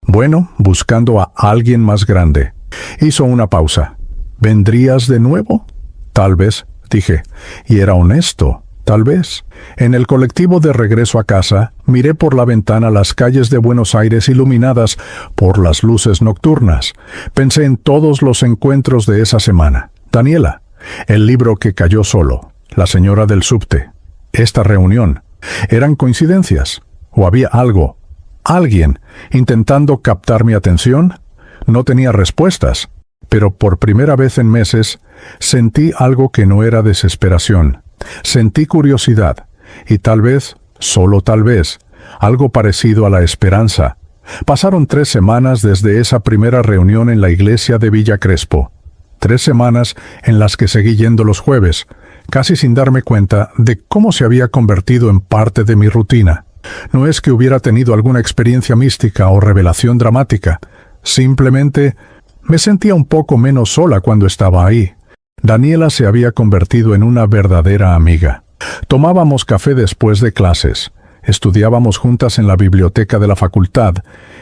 «Bueno, buscando a alguien más grande». Hizo una pausa. «¿Vendrías de nuevo?». «Tal vez», dije, y era honesto. Tal vez. En el colectivo de regreso a casa, miré por la ventana las calles de Buenos Aires iluminadas por las luces nocturnas. Pensé en todos los encuentros de esa semana. Daniela, el libro que cayó solo, la señora del subte, esta reunión. ¿Eran coincidencias? ¿O había algo, alguien, intentando captar mi atención? No tenía respuestas, pero por primera vez en meses sentí algo que no era desesperación. Sentí curiosidad, y tal vez, solo tal vez, algo parecido a la esperanza. Pasaron 3 semanas desde esa primera reunión en la iglesia de Villa Crespo. 3 semanas en las que seguí yendo los jueves, casi sin darme cuenta de cómo se había convertido en parte de mi rutina. No es que hubiera tenido alguna experiencia mística o revelación dramática, simplemente me sentía un poco menos sola cuando estaba ahí. Daniela se había convertido en una verdadera amiga. Tomábamos café después de clases, estudiábamos juntas en la biblioteca de la facultad,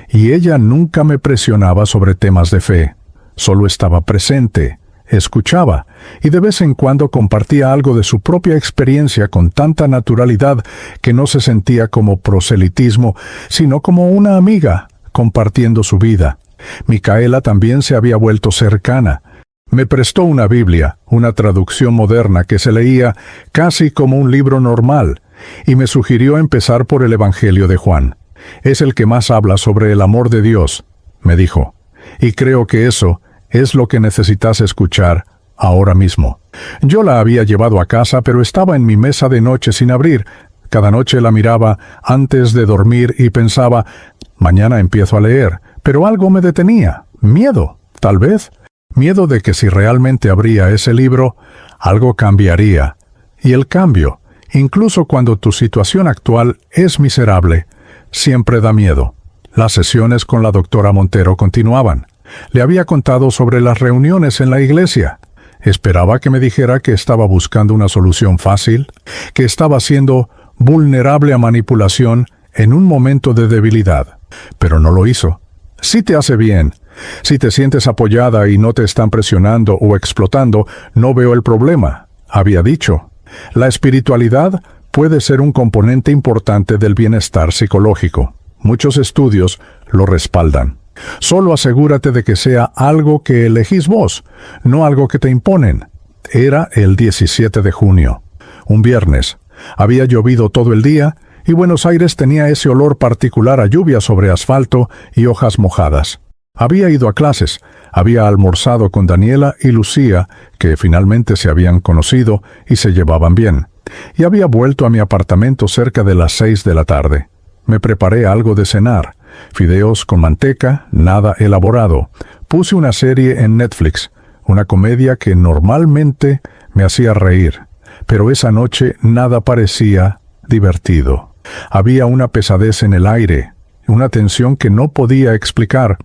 y ella nunca me presionaba sobre temas de fe. Solo estaba presente, escuchaba, y de vez en cuando compartía algo de su propia experiencia con tanta naturalidad que no se sentía como proselitismo, sino como una amiga, compartiendo su vida. Micaela también se había vuelto cercana. Me prestó una Biblia, una traducción moderna que se leía casi como un libro normal, y me sugirió empezar por el Evangelio de Juan. Es el que más habla sobre el amor de Dios, me dijo, y creo que eso es lo que necesitas escuchar ahora mismo. Yo la había llevado a casa, pero estaba en mi mesa de noche sin abrir. Cada noche la miraba antes de dormir y pensaba, mañana empiezo a leer, pero algo me detenía. Miedo, tal vez. Miedo de que si realmente abría ese libro, algo cambiaría. Y el cambio, incluso cuando tu situación actual es miserable, siempre da miedo. Las sesiones con la doctora Montero continuaban. Le había contado sobre las reuniones en la iglesia. Esperaba que me dijera que estaba buscando una solución fácil, que estaba siendo vulnerable a manipulación en un momento de debilidad. Pero no lo hizo. Si te hace bien, si te sientes apoyada y no te están presionando o explotando, no veo el problema, había dicho. La espiritualidad puede ser un componente importante del bienestar psicológico. Muchos estudios lo respaldan. Solo asegúrate de que sea algo que elegís vos, no algo que te imponen. Era el 17 de junio, un viernes. Había llovido todo el día y Buenos Aires tenía ese olor particular a lluvia sobre asfalto y hojas mojadas. Había ido a clases, había almorzado con Daniela y Lucía, que finalmente se habían conocido y se llevaban bien, y había vuelto a mi apartamento cerca de las 6 de la tarde. Me preparé algo de cenar, fideos con manteca, nada elaborado. Puse una serie en Netflix, una comedia que normalmente me hacía reír, pero esa noche nada parecía divertido. Había una pesadez en el aire, una tensión que no podía explicar.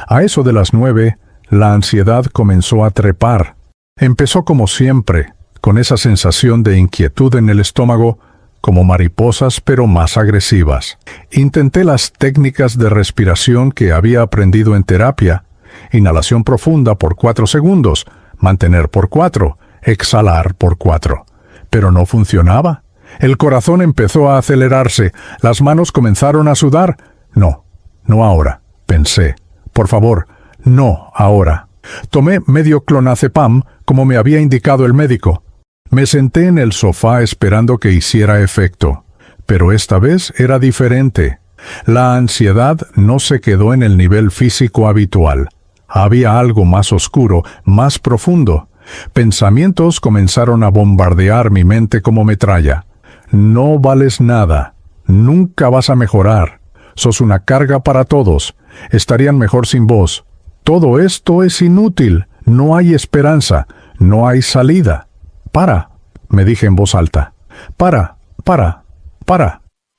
A eso de las 9, la ansiedad comenzó a trepar. Empezó como siempre, con esa sensación de inquietud en el estómago, como mariposas pero más agresivas. Intenté las técnicas de respiración que había aprendido en terapia. Inhalación profunda por 4 segundos, mantener por 4, exhalar por 4. Pero no funcionaba. El corazón empezó a acelerarse, las manos comenzaron a sudar. No ahora, pensé. Por favor, no ahora. Tomé medio clonazepam, como me había indicado el médico. Me senté en el sofá esperando que hiciera efecto, pero esta vez era diferente. La ansiedad no se quedó en el nivel físico habitual. Había algo más oscuro, más profundo. Pensamientos comenzaron a bombardear mi mente como metralla. No vales nada. Nunca vas a mejorar. Sos una carga para todos. Estarían mejor sin vos. Todo esto es inútil. No hay esperanza. No hay salida. Para, me dije en voz alta. Para.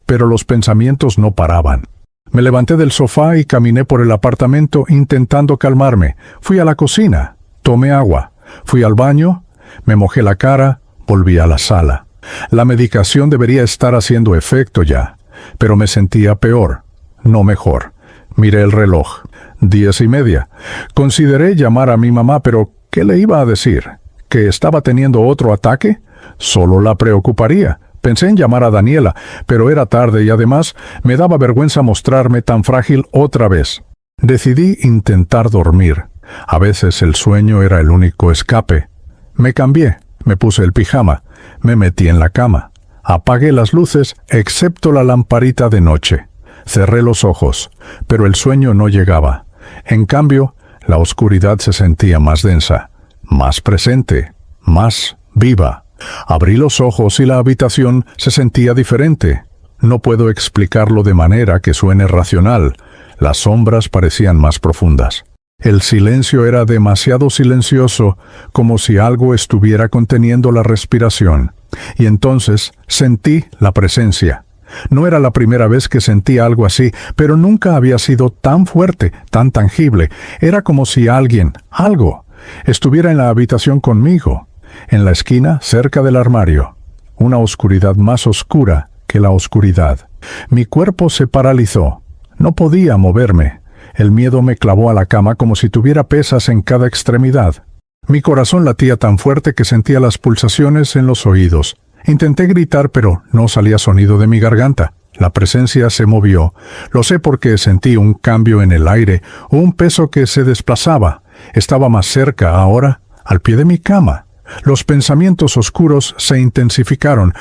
Pero los pensamientos no paraban. Me levanté del sofá y caminé por el apartamento intentando calmarme. Fui a la cocina, tomé agua, fui al baño, me mojé la cara, volví a la sala. La medicación debería estar haciendo efecto ya, pero me sentía peor, no mejor. Miré el reloj, 10:30. Consideré llamar a mi mamá, pero ¿qué le iba a decir? ¿Que estaba teniendo otro ataque? Solo la preocuparía. Pensé en llamar a Daniela, pero era tarde y además me daba vergüenza mostrarme tan frágil otra vez. Decidí intentar dormir. A veces el sueño era el único escape. Me cambié, me puse el pijama, me metí en la cama. Apagué las luces, excepto la lamparita de noche. Cerré los ojos, pero el sueño no llegaba. En cambio, la oscuridad se sentía más densa, más presente, más viva. Abrí los ojos y la habitación se sentía diferente. No puedo explicarlo de manera que suene racional. Las sombras parecían más profundas. El silencio era demasiado silencioso, como si algo estuviera conteniendo la respiración. Y entonces sentí la presencia. No era la primera vez que sentí algo así, pero nunca había sido tan fuerte, tan tangible. Era como si algo, estuviera en la habitación conmigo, en la esquina cerca del armario. Una oscuridad más oscura que la oscuridad. Mi cuerpo se paralizó. No podía moverme. El miedo me clavó a la cama como si tuviera pesas en cada extremidad. Mi corazón latía tan fuerte que sentía las pulsaciones en los oídos. Intenté gritar, pero no salía sonido de mi garganta. La presencia se movió. Lo sé porque sentí un cambio en el aire, un peso que se desplazaba. Estaba más cerca ahora, al pie de mi cama. Los pensamientos oscuros se intensificaron,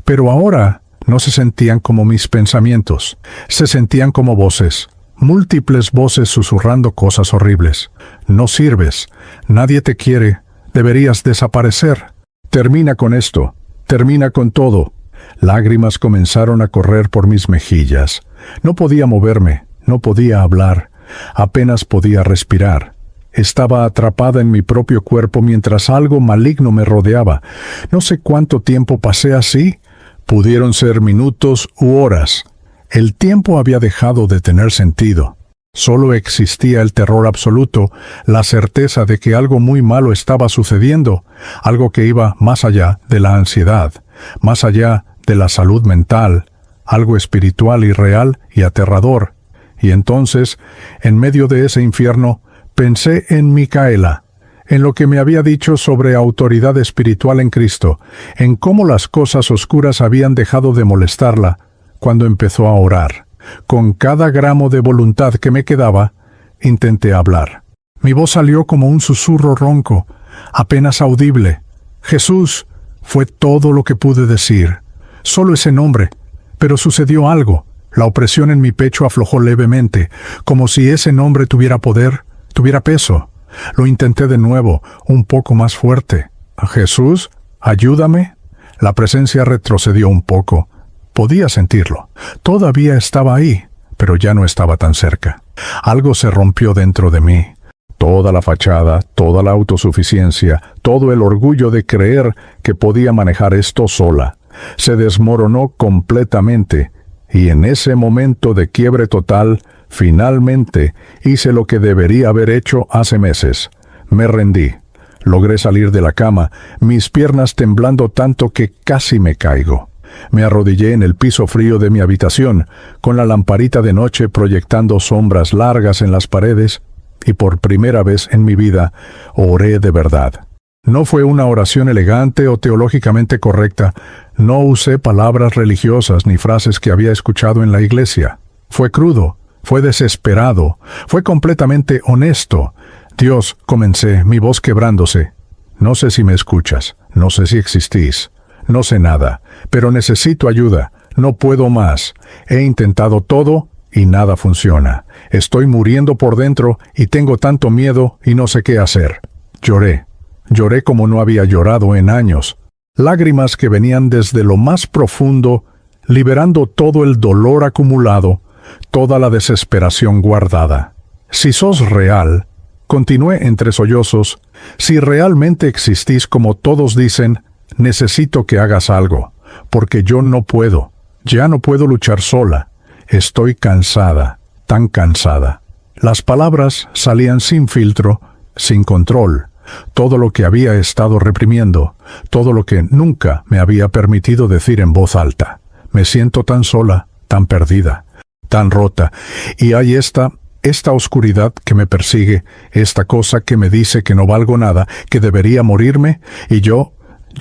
pero ahora no se sentían como mis pensamientos. Se sentían como voces. Múltiples voces susurrando cosas horribles. No sirves. Nadie te quiere. Deberías desaparecer. Termina con esto. Termina con todo. Lágrimas comenzaron a correr por mis mejillas. No podía moverme. No podía hablar. Apenas podía respirar. Estaba atrapada en mi propio cuerpo mientras algo maligno me rodeaba. No sé cuánto tiempo pasé así. Pudieron ser minutos u horas. El tiempo había dejado de tener sentido. Solo existía el terror absoluto, la certeza de que algo muy malo estaba sucediendo, algo que iba más allá de la ansiedad, más allá de la salud mental, algo espiritual y real y aterrador. Y entonces, en medio de ese infierno, pensé en Micaela, en lo que me había dicho sobre autoridad espiritual en Cristo, en cómo las cosas oscuras habían dejado de molestarla cuando empezó a orar. Con cada gramo de voluntad que me quedaba, intenté hablar. Mi voz salió como un susurro ronco, apenas audible. Jesús fue todo lo que pude decir. Solo ese nombre. Pero sucedió algo. La opresión en mi pecho aflojó levemente, como si ese nombre tuviera poder, tuviera peso. Lo intenté de nuevo, un poco más fuerte. Jesús, ayúdame. La presencia retrocedió un poco. Podía sentirlo. Todavía estaba ahí, pero ya no estaba tan cerca. Algo se rompió dentro de mí. Toda la fachada, toda la autosuficiencia, todo el orgullo de creer que podía manejar esto sola, se desmoronó completamente, y en ese momento de quiebre total, finalmente hice lo que debería haber hecho hace meses. Me rendí. Logré salir de la cama, mis piernas temblando tanto que casi me caigo. Me arrodillé en el piso frío de mi habitación, con la lamparita de noche proyectando sombras largas en las paredes, y por primera vez en mi vida oré de verdad. No fue una oración elegante o teológicamente correcta, no usé palabras religiosas ni frases que había escuchado en la iglesia. Fue crudo, fue desesperado, fue completamente honesto. Dios, comencé, mi voz quebrándose. No sé si me escuchas, no sé si existís. No sé nada, pero necesito ayuda. No puedo más. He intentado todo y nada funciona. Estoy muriendo por dentro y tengo tanto miedo y no sé qué hacer. Lloré. Lloré como no había llorado en años. Lágrimas que venían desde lo más profundo, liberando todo el dolor acumulado, toda la desesperación guardada. Si sos real, continué entre sollozos, si realmente existís como todos dicen, necesito que hagas algo, porque yo no puedo, ya no puedo luchar sola. Estoy cansada, tan cansada. Las palabras salían sin filtro, sin control. Todo lo que había estado reprimiendo, todo lo que nunca me había permitido decir en voz alta. Me siento tan sola, tan perdida, tan rota, y hay esta oscuridad que me persigue, esta cosa que me dice que no valgo nada, que debería morirme, y yo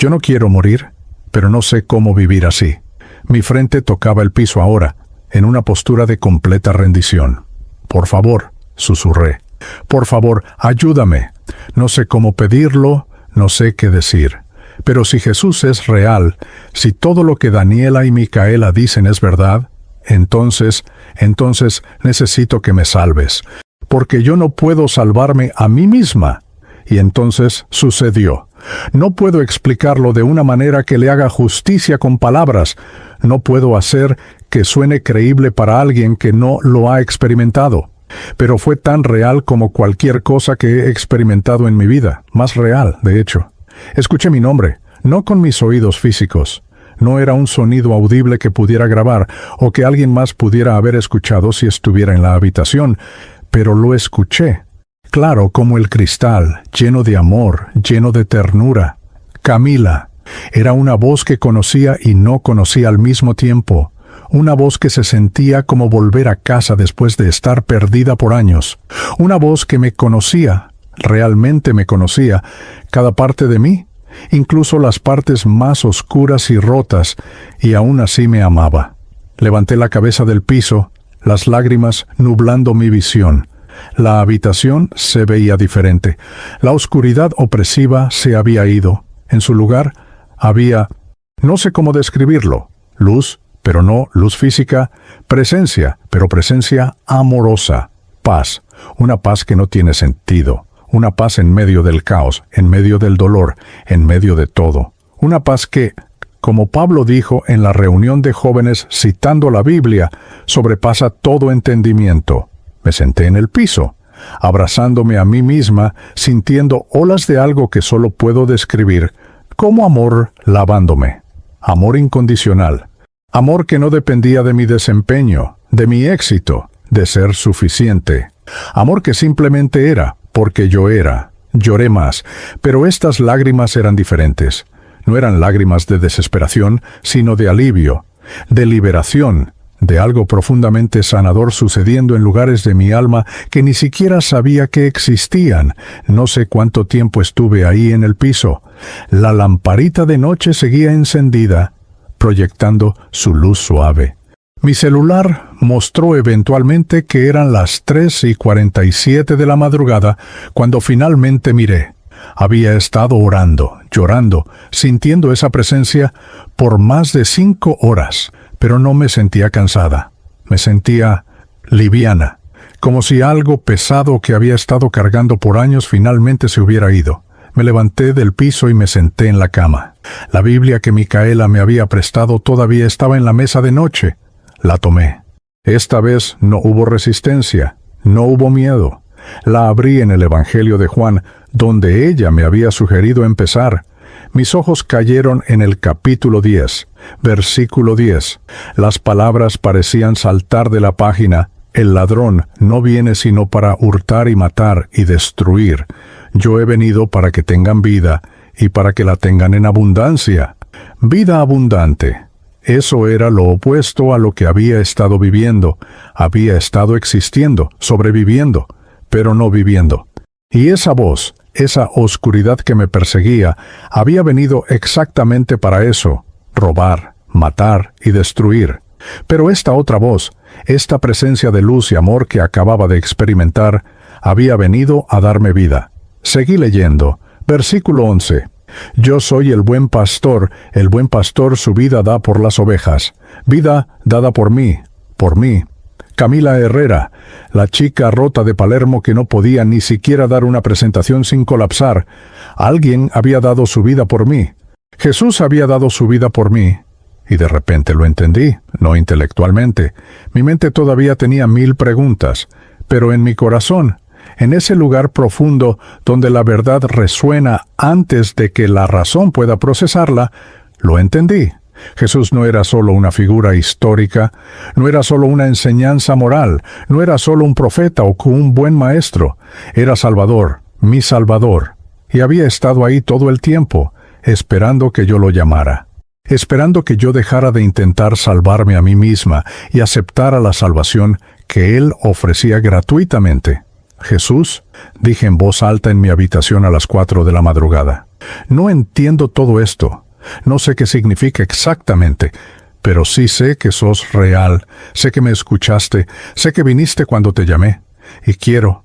no quiero morir, pero no sé cómo vivir así. Mi frente tocaba el piso ahora, en una postura de completa rendición. Por favor, susurré. Por favor, ayúdame. No sé cómo pedirlo, no sé qué decir. Pero si Jesús es real, si todo lo que Daniela y Micaela dicen es verdad, entonces necesito que me salves, porque yo no puedo salvarme a mí misma. Y entonces sucedió. No puedo explicarlo de una manera que le haga justicia con palabras. No puedo hacer que suene creíble para alguien que no lo ha experimentado. Pero fue tan real como cualquier cosa que he experimentado en mi vida. Más real, de hecho. Escuché mi nombre, no con mis oídos físicos. No era un sonido audible que pudiera grabar o que alguien más pudiera haber escuchado si estuviera en la habitación, pero lo escuché. Claro como el cristal, lleno de amor, lleno de ternura. Camila. Era una voz que conocía y no conocía al mismo tiempo. Una voz que se sentía como volver a casa después de estar perdida por años. Una voz que me conocía, realmente me conocía, cada parte de mí, incluso las partes más oscuras y rotas, y aún así me amaba. Levanté la cabeza del piso, las lágrimas nublando mi visión. La habitación se veía diferente. La oscuridad opresiva se había ido. En su lugar había, no sé cómo describirlo, luz, pero no luz física, presencia, pero presencia amorosa, paz, una paz que no tiene sentido, una paz en medio del caos, en medio del dolor, en medio de todo, una paz que, como Pablo dijo en la reunión de jóvenes citando la Biblia, sobrepasa todo entendimiento. Me senté en el piso, abrazándome a mí misma, sintiendo olas de algo que solo puedo describir como amor lavándome. Amor incondicional. Amor que no dependía de mi desempeño, de mi éxito, de ser suficiente. Amor que simplemente era, porque yo era. Lloré más, pero estas lágrimas eran diferentes. No eran lágrimas de desesperación, sino de alivio, de liberación, de algo profundamente sanador sucediendo en lugares de mi alma que ni siquiera sabía que existían. No sé cuánto tiempo estuve ahí en el piso. La lamparita de noche seguía encendida, proyectando su luz suave. Mi celular mostró eventualmente que eran las 3:47 de la madrugada cuando finalmente miré. Había estado orando, llorando, sintiendo esa presencia por más de 5 horas, pero no me sentía cansada. Me sentía liviana, como si algo pesado que había estado cargando por años finalmente se hubiera ido. Me levanté del piso y me senté en la cama. La Biblia que Micaela me había prestado todavía estaba en la mesa de noche. La tomé. Esta vez no hubo resistencia, no hubo miedo. La abrí en el Evangelio de Juan, donde ella me había sugerido empezar. Mis ojos cayeron en el capítulo 10, versículo 10. Las palabras parecían saltar de la página. El ladrón no viene sino para hurtar y matar y destruir. Yo he venido para que tengan vida y para que la tengan en abundancia. Vida abundante. Eso era lo opuesto a lo que había estado viviendo. Había estado existiendo, sobreviviendo, pero no viviendo. Y esa voz, esa oscuridad que me perseguía, había venido exactamente para eso: robar, matar y destruir. Pero esta otra voz, esta presencia de luz y amor que acababa de experimentar, había venido a darme vida. Seguí leyendo. Versículo 11. Yo soy el buen pastor su vida da por las ovejas. Vida dada por mí. Camila Herrera, la chica rota de Palermo que no podía ni siquiera dar una presentación sin colapsar. Alguien había dado su vida por mí. Jesús había dado su vida por mí. Y de repente lo entendí, no intelectualmente. Mi mente todavía tenía 1000 preguntas, pero en mi corazón, en ese lugar profundo donde la verdad resuena antes de que la razón pueda procesarla, lo entendí. Jesús no era solo una figura histórica, no era solo una enseñanza moral, no era solo un profeta o un buen maestro. Era Salvador, mi Salvador, y había estado ahí todo el tiempo, esperando que yo lo llamara. Esperando que yo dejara de intentar salvarme a mí misma y aceptara la salvación que Él ofrecía gratuitamente. Jesús, dije en voz alta en mi habitación a las 4 de la madrugada. No entiendo todo esto. No sé qué significa exactamente, pero sí sé que sos real, sé que me escuchaste, sé que viniste cuando te llamé, y quiero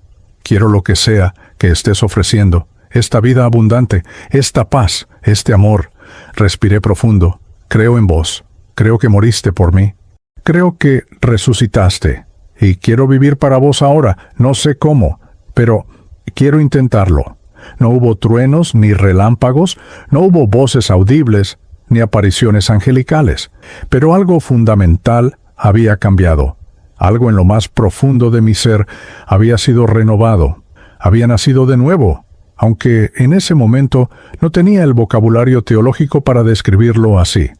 lo que sea que estés ofreciendo, esta vida abundante, esta paz, este amor. Respiré profundo. Creo en vos. Creo que moriste por mí. Creo que resucitaste. Y quiero vivir para vos ahora. No sé cómo, pero quiero intentarlo. No hubo truenos ni relámpagos, no hubo voces audibles, ni apariciones angelicales. Pero algo fundamental había cambiado. Algo en lo más profundo de mi ser había sido renovado. Había nacido de nuevo, aunque en ese momento no tenía el vocabulario teológico para describirlo así.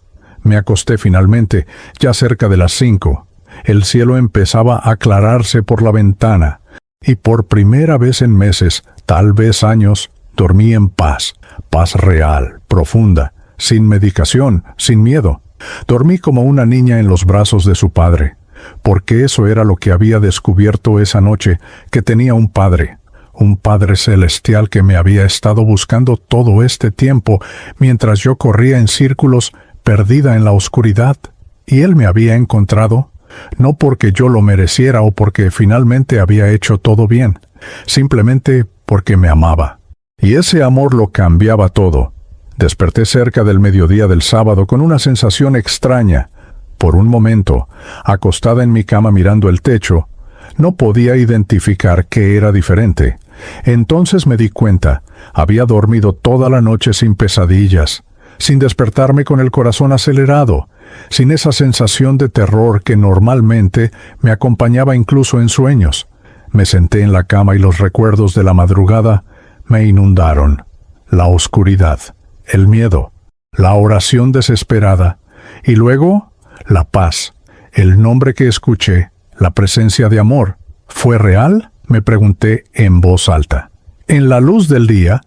Me acosté finalmente, ya cerca de las 5. El cielo empezaba a aclararse por la ventana, y por primera vez en meses, tal vez años, dormí en paz, paz real, profunda, sin medicación, sin miedo. Dormí como una niña en los brazos de su padre, porque eso era lo que había descubierto esa noche, que tenía un padre celestial que me había estado buscando todo este tiempo mientras yo corría en círculos, perdida en la oscuridad, y él me había encontrado, no porque yo lo mereciera o porque finalmente había hecho todo bien, simplemente porque me amaba. Y ese amor lo cambiaba todo. Desperté cerca del mediodía del sábado con una sensación extraña. Por un momento, acostada en mi cama mirando el techo, no podía identificar qué era diferente. Entonces me di cuenta, había dormido toda la noche sin pesadillas, sin despertarme con el corazón acelerado, sin esa sensación de terror que normalmente me acompañaba incluso en sueños. Me senté en la cama y los recuerdos de la madrugada me inundaron. La oscuridad, el miedo, la oración desesperada, y luego la paz, el nombre que escuché, la presencia de amor. ¿Fue real?, me pregunté en voz alta. En la luz del día,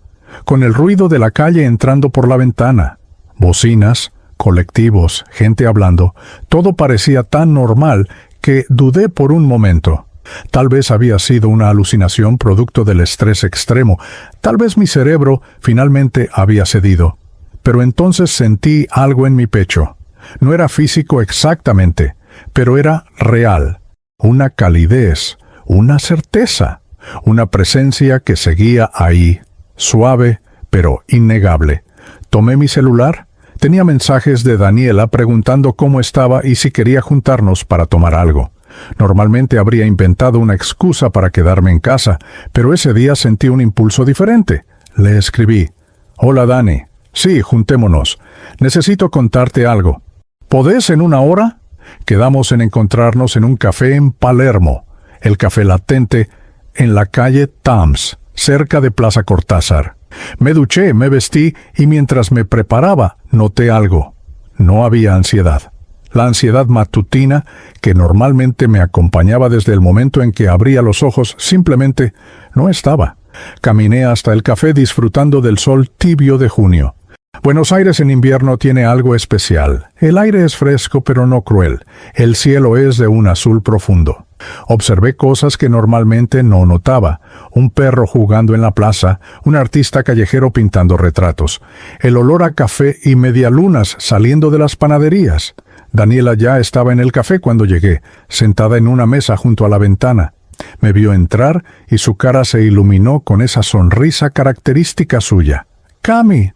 con el ruido de la calle entrando por la ventana, bocinas, colectivos, gente hablando, todo parecía tan normal que dudé por un momento. Tal vez había sido una alucinación producto del estrés extremo, tal vez mi cerebro finalmente había cedido. Pero entonces sentí algo en mi pecho. No era físico exactamente, pero era real. Una calidez, una certeza, una presencia que seguía ahí, suave, pero innegable. Tomé mi celular. Tenía mensajes de Daniela preguntando cómo estaba y si quería juntarnos para tomar algo. Normalmente habría inventado una excusa para quedarme en casa, pero ese día sentí un impulso diferente. Le escribí: «Hola, Dani. Sí, juntémonos. Necesito contarte algo. ¿Podés en una hora?» Quedamos en encontrarnos en un café en Palermo, el Café Latente, en la calle Tams, cerca de Plaza Cortázar. Me duché, me vestí y mientras me preparaba, noté algo. No había ansiedad. La ansiedad matutina, que normalmente me acompañaba desde el momento en que abría los ojos, simplemente no estaba. Caminé hasta el café disfrutando del sol tibio de junio. Buenos Aires en invierno tiene algo especial. El aire es fresco pero no cruel. El cielo es de un azul profundo. Observé cosas que normalmente no notaba. Un perro jugando en la plaza, un artista callejero pintando retratos, el olor a café y medialunas saliendo de las panaderías. Daniela ya estaba en el café cuando llegué, sentada en una mesa junto a la ventana. Me vio entrar y su cara se iluminó con esa sonrisa característica suya. «Cami,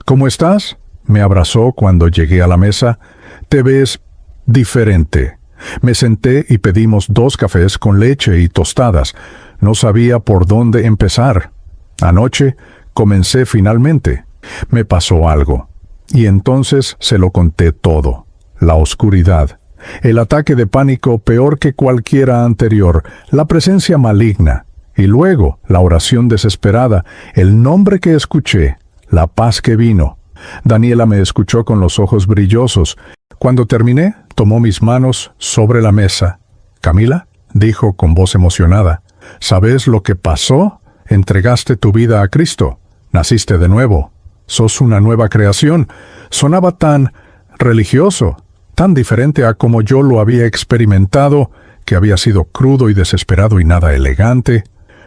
¿cómo estás?», me abrazó cuando llegué a la mesa. «Te ves diferente». Me senté y pedimos 2 cafés con leche y tostadas. No sabía por dónde empezar. Anoche comencé finalmente. Me pasó algo. Y entonces se lo conté todo. La oscuridad, el ataque de pánico peor que cualquiera anterior, la presencia maligna, y luego la oración desesperada, el nombre que escuché, la paz que vino. Daniela me escuchó con los ojos brillosos. Cuando terminé, tomó mis manos sobre la mesa. «Camila», dijo con voz emocionada, «¿sabes lo que pasó? Entregaste tu vida a Cristo. Naciste de nuevo. Sos una nueva creación». Sonaba tan religioso, tan diferente a como yo lo había experimentado, que había sido crudo y desesperado y nada elegante.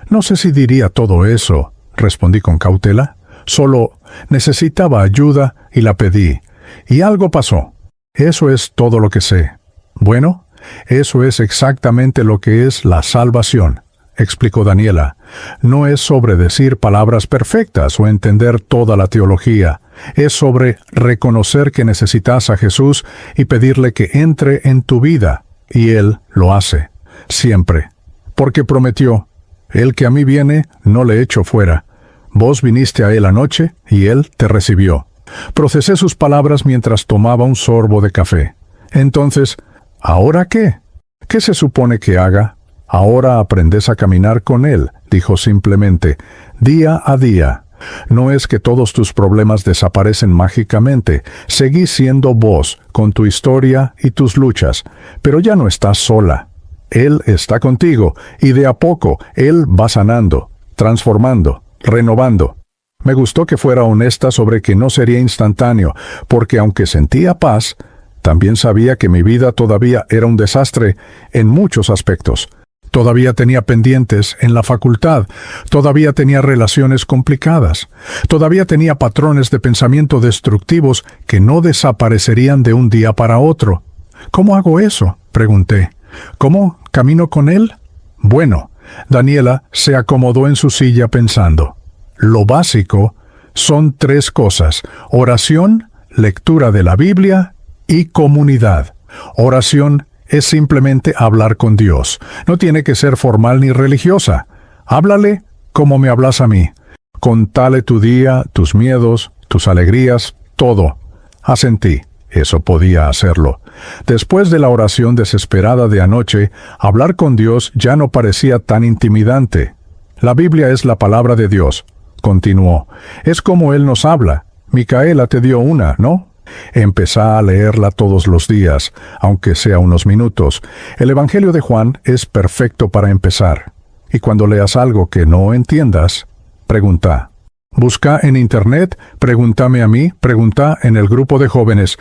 «No sé si diría todo eso», respondí con cautela. «Solo necesitaba ayuda y la pedí. Y algo pasó. Eso es todo lo que sé». Bueno, eso es exactamente lo que es la salvación. explicó Daniela, no es sobre decir palabras perfectas o entender toda la teología. Es sobre reconocer que necesitas a Jesús y pedirle que entre en tu vida. Y Él lo hace, siempre. Porque prometió, el que a mí viene, no le echo fuera. Vos viniste a Él anoche y Él te recibió. Procesé sus palabras mientras tomaba un sorbo de café. Entonces, ¿ahora qué? ¿Qué se supone que haga? Ahora aprendes a caminar con Él, dijo simplemente, día a día. No es que todos tus problemas desaparecen mágicamente. Seguís siendo vos, con tu historia y tus luchas, pero ya no estás sola. Él está contigo, y de a poco Él va sanando, transformando, renovando. Me gustó que fuera honesta sobre que no sería instantáneo, porque aunque sentía paz, también sabía que mi vida todavía era un desastre en muchos aspectos. Todavía tenía pendientes en la facultad, todavía tenía relaciones complicadas, todavía tenía patrones de pensamiento destructivos que no desaparecerían de un día para otro. ¿Cómo hago eso?, pregunté. ¿Cómo camino con Él? Bueno, Daniela se acomodó en su silla pensando. Lo básico son 3 cosas: oración, lectura de la Biblia y comunidad. Oración es simplemente hablar con Dios. No tiene que ser formal ni religiosa. Háblale como me hablas a mí. Contale tu día, tus miedos, tus alegrías, todo. Haz en ti. Eso podía hacerlo. Después de la oración desesperada de anoche, hablar con Dios ya no parecía tan intimidante. La Biblia es la palabra de Dios, continuó. Es como Él nos habla. Micaela te dio una, ¿no? Empezá a leerla todos los días, aunque sea unos minutos. El Evangelio de Juan es perfecto para empezar. Y cuando leas algo que no entiendas, pregunta. Busca en Internet, pregúntame a mí, pregunta en el grupo de jóvenes.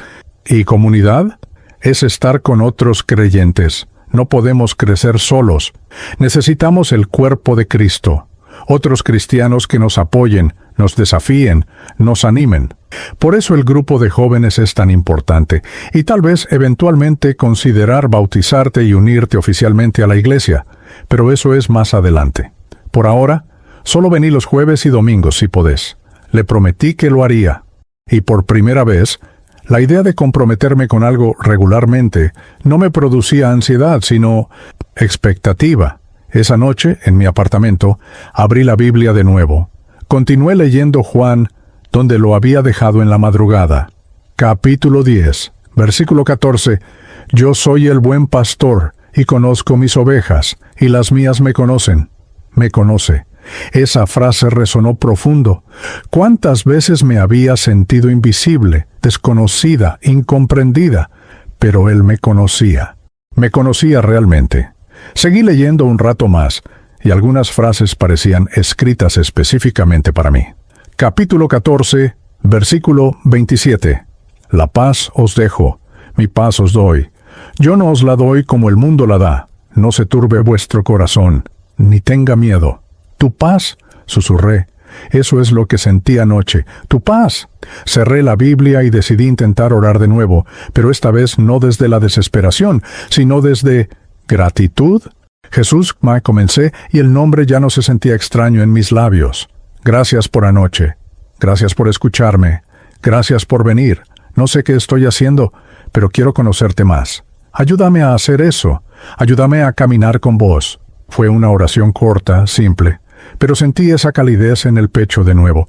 ¿Y comunidad? Es estar con otros creyentes. No podemos crecer solos. Necesitamos el cuerpo de Cristo. Otros cristianos que nos apoyen, nos desafíen, nos animen. Por eso el grupo de jóvenes es tan importante, y tal vez eventualmente considerar bautizarte y unirte oficialmente a la iglesia, pero eso es más adelante. Por ahora, solo vení los jueves y domingos si podés. Le prometí que lo haría. Y por primera vez, la idea de comprometerme con algo regularmente no me producía ansiedad, sino expectativa. Esa noche, en mi apartamento, abrí la Biblia de nuevo. Continué leyendo Juan, donde lo había dejado en la madrugada. Capítulo 10, versículo 14. Yo soy el buen pastor, y conozco mis ovejas, y las mías me conocen. Me conoce. Esa frase resonó profundo. ¿Cuántas veces me había sentido invisible, desconocida, incomprendida? Pero Él me conocía. Me conocía realmente. Seguí leyendo un rato más, y algunas frases parecían escritas específicamente para mí. Capítulo 14, versículo 27. La paz os dejo, mi paz os doy. Yo no os la doy como el mundo la da. No se turbe vuestro corazón, ni tenga miedo. Tu paz, susurré. Eso es lo que sentí anoche. Tu paz. Cerré la Biblia y decidí intentar orar de nuevo, pero esta vez no desde la desesperación, sino desde gratitud. Jesús, comencé, y el nombre ya no se sentía extraño en mis labios. Gracias por anoche. Gracias por escucharme. Gracias por venir. No sé qué estoy haciendo, pero quiero conocerte más. Ayúdame a hacer eso. Ayúdame a caminar con vos. Fue una oración corta, simple, pero sentí esa calidez en el pecho de nuevo,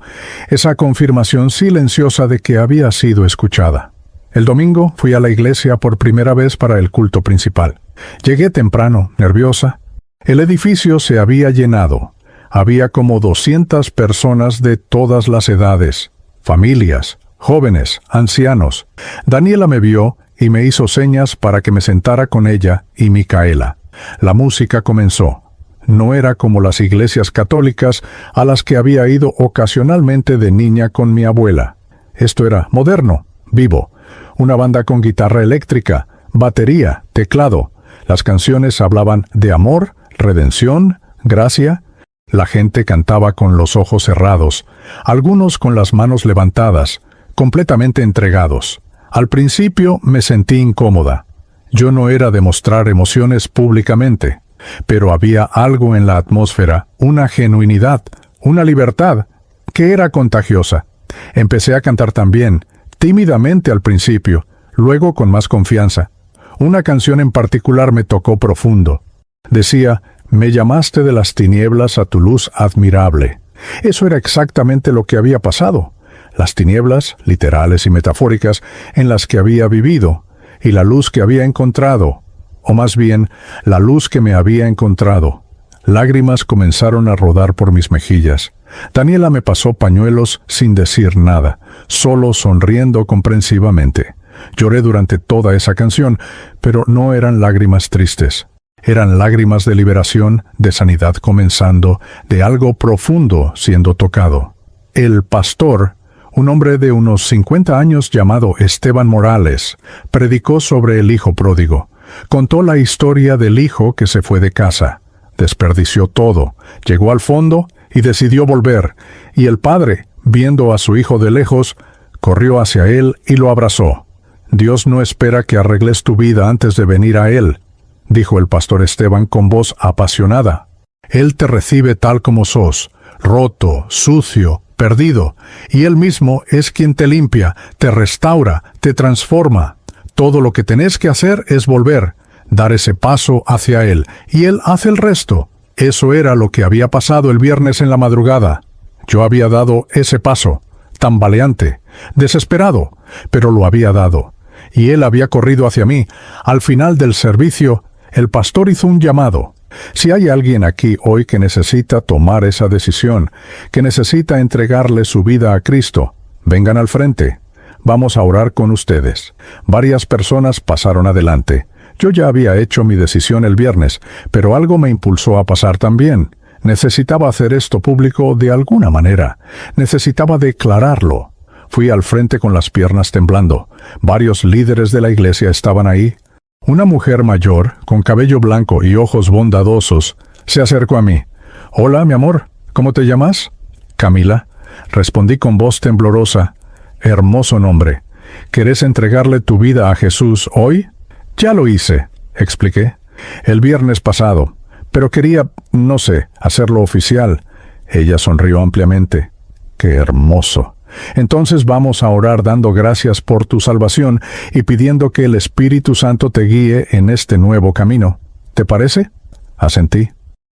esa confirmación silenciosa de que había sido escuchada. El domingo fui a la iglesia por primera vez para el culto principal. Llegué temprano, nerviosa. El edificio se había llenado. Había como 200 personas de todas las edades, familias, jóvenes, ancianos. Daniela me vio y me hizo señas para que me sentara con ella y Micaela. La música comenzó. No era como las iglesias católicas a las que había ido ocasionalmente de niña con mi abuela. Esto era moderno, vivo. Una banda con guitarra eléctrica, batería, teclado. Las canciones hablaban de amor, redención, gracia. La gente cantaba con los ojos cerrados, algunos con las manos levantadas, completamente entregados. Al principio me sentí incómoda. Yo no era de mostrar emociones públicamente. Pero había algo en la atmósfera, una genuinidad, una libertad, que era contagiosa. Empecé a cantar también, tímidamente al principio, luego con más confianza. Una canción en particular me tocó profundo. Decía, «Me llamaste de las tinieblas a tu luz admirable». Eso era exactamente lo que había pasado. Las tinieblas, literales y metafóricas, en las que había vivido, y la luz que había encontrado, o más bien, la luz que me había encontrado. Lágrimas comenzaron a rodar por mis mejillas. Daniela me pasó pañuelos sin decir nada, solo sonriendo comprensivamente. Lloré durante toda esa canción, pero no eran lágrimas tristes. Eran lágrimas de liberación, de sanidad comenzando, de algo profundo siendo tocado. El pastor, un hombre de unos 50 años llamado Esteban Morales, predicó sobre el hijo pródigo. Contó la historia del hijo que se fue de casa. Desperdició todo, llegó al fondo y decidió volver, y el padre, viendo a su hijo de lejos, corrió hacia él y lo abrazó. «Dios no espera que arregles tu vida antes de venir a Él», dijo el pastor Esteban con voz apasionada. «Él te recibe tal como sos, roto, sucio, perdido, y Él mismo es quien te limpia, te restaura, te transforma. Todo lo que tenés que hacer es volver, dar ese paso hacia Él, y Él hace el resto». Eso era lo que había pasado el viernes en la madrugada. Yo había dado ese paso, tambaleante, desesperado, pero lo había dado. Y Él había corrido hacia mí. Al final del servicio, el pastor hizo un llamado. Si hay alguien aquí hoy que necesita tomar esa decisión, que necesita entregarle su vida a Cristo, vengan al frente. Vamos a orar con ustedes. Varias personas pasaron adelante. Yo ya había hecho mi decisión el viernes, pero algo me impulsó a pasar también. Necesitaba hacer esto público de alguna manera. Necesitaba declararlo. Fui al frente con las piernas temblando. Varios líderes de la iglesia estaban ahí. Una mujer mayor, con cabello blanco y ojos bondadosos, se acercó a mí. «Hola, mi amor, ¿cómo te llamas?» «Camila», respondí con voz temblorosa. «Hermoso nombre. ¿Querés entregarle tu vida a Jesús hoy?» «Ya lo hice», expliqué. «El viernes pasado. Pero quería, no sé, hacerlo oficial». Ella sonrió ampliamente. «Qué hermoso. Entonces vamos a orar dando gracias por tu salvación y pidiendo que el Espíritu Santo te guíe en este nuevo camino. ¿Te parece?» Asentí.